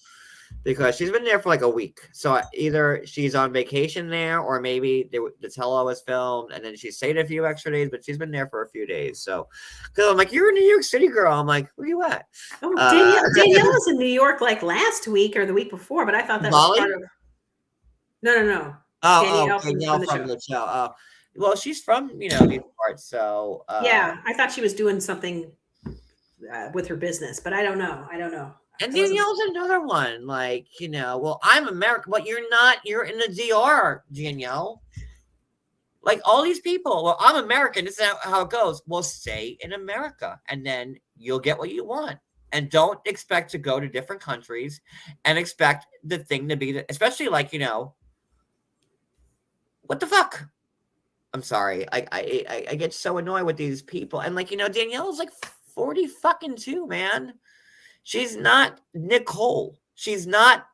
because she's been there for like a week. So either she's on vacation there or maybe the tell-all was filmed and then she stayed a few extra days, but she's been there for a few days. So because I'm like, you're a New York City girl. I'm like, where you at? Oh, Danielle was in New York like last week or the week before, but I thought that was part of... No. Danielle from the show. Oh. Well, she's from, these parts, so... yeah, I thought she was doing something with her business, but I don't know. And Danielle's another one, like, well, I'm American, but you're not. You're in the DR, Danielle. Like, all these people, well, I'm American, this is how it goes. Well, stay in America, and then you'll get what you want. And don't expect to go to different countries and expect the thing to be, especially, like, what the fuck? I'm sorry. I get so annoyed with these people. And like, Danielle's like 40 fucking 2, man. She's not Nicole. She's not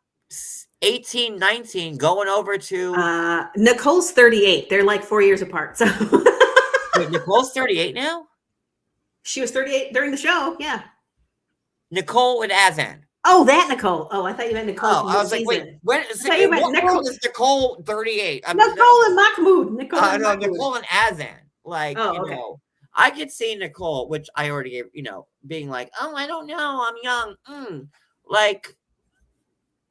18, 19 going over to Nicole's 38. They're like 4 years apart. So Wait, Nicole's 38 now? She was 38 during the show, yeah. Nicole and Azan. Oh, that Nicole. Oh, I thought you meant Nicole. Oh, I was like, wait, what is Nicole is Nicole 38? Nicole and Mahmoud. Nicole and Azan. Like, I could see Nicole, which I already gave, being like, oh, I don't know, I'm young. Like,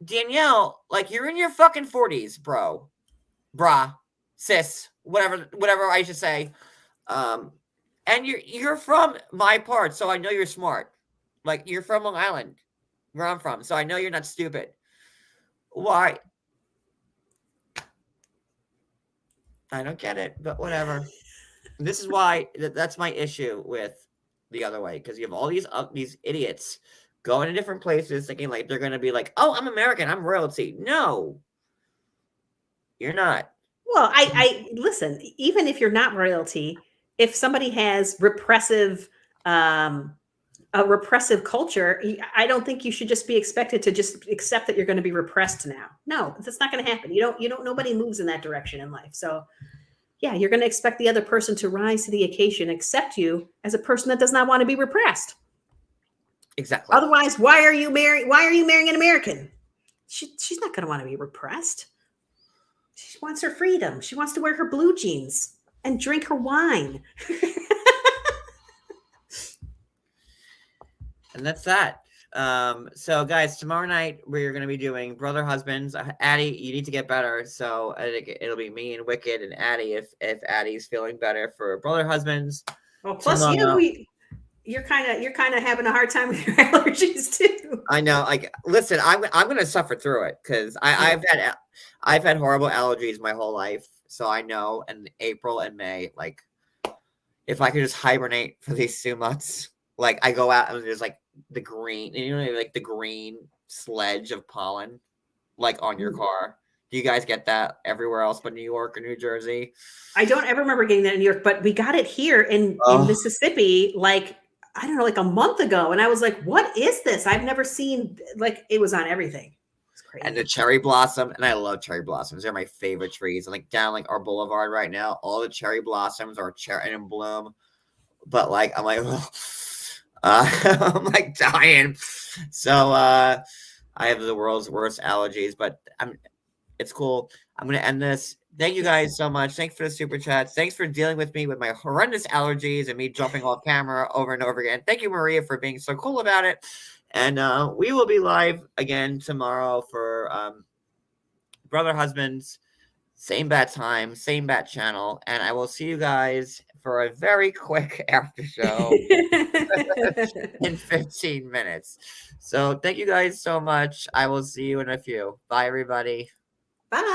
Danielle, like, you're in your fucking 40s, bro. Brah, sis, whatever I should say. And you're from my part, so I know you're smart. Like, you're from Long Island, where I'm from, so I know you're not stupid. Why? I don't get it, but whatever. This is why that's my issue with The Other Way, because you have all these idiots going to different places thinking like they're going to be like, oh, I'm American, I'm royalty. No, you're not. Well, I listen, even if you're not royalty, if somebody has a repressive culture, I don't think you should just be expected to just accept that you're going to be repressed now. No, that's not going to happen. Nobody moves in that direction in life. So yeah, you're going to expect the other person to rise to the occasion, accept you as a person that does not want to be repressed. Exactly. Otherwise, why are you marrying an American? She's not going to want to be repressed. She wants her freedom. She wants to wear her blue jeans and drink her wine. And that's that. So guys, tomorrow night we're gonna be doing Brother Husbands. Addie, you need to get better. So I think it'll be me and Wicked and Addie if Addie's feeling better for Brother Husbands. Well, plus you're kind of having a hard time with your allergies too. I know. Like, listen, I'm gonna suffer through it because I've had horrible allergies my whole life. So I know in April and May, like, if I could just hibernate for these 2 months, like I go out and there's like the green, like the green sledge of pollen, like on your car. Do you guys get that everywhere else but New York or New Jersey? I don't ever remember getting that in New York, but we got it here in Mississippi, like, I don't know, like a month ago. And I was like, what is this? I've never seen, like, it was on everything. It's crazy. And the cherry blossom, and I love cherry blossoms. They're my favorite trees. And like down like our boulevard right now, all the cherry blossoms are cherry in bloom. But like, I'm like, I'm like dying. So I have the world's worst allergies, but it's cool. I'm gonna end this. Thank you guys so much. Thanks for the super chats. Thanks for dealing with me with my horrendous allergies and me jumping off camera over and over again. Thank you, Maria, for being so cool about it. And we will be live again tomorrow for Brother Husbands. Same bat time, same bat channel. And I will see you guys for a very quick after show in 15 minutes. So thank you guys so much. I will see you in a few. Bye, everybody.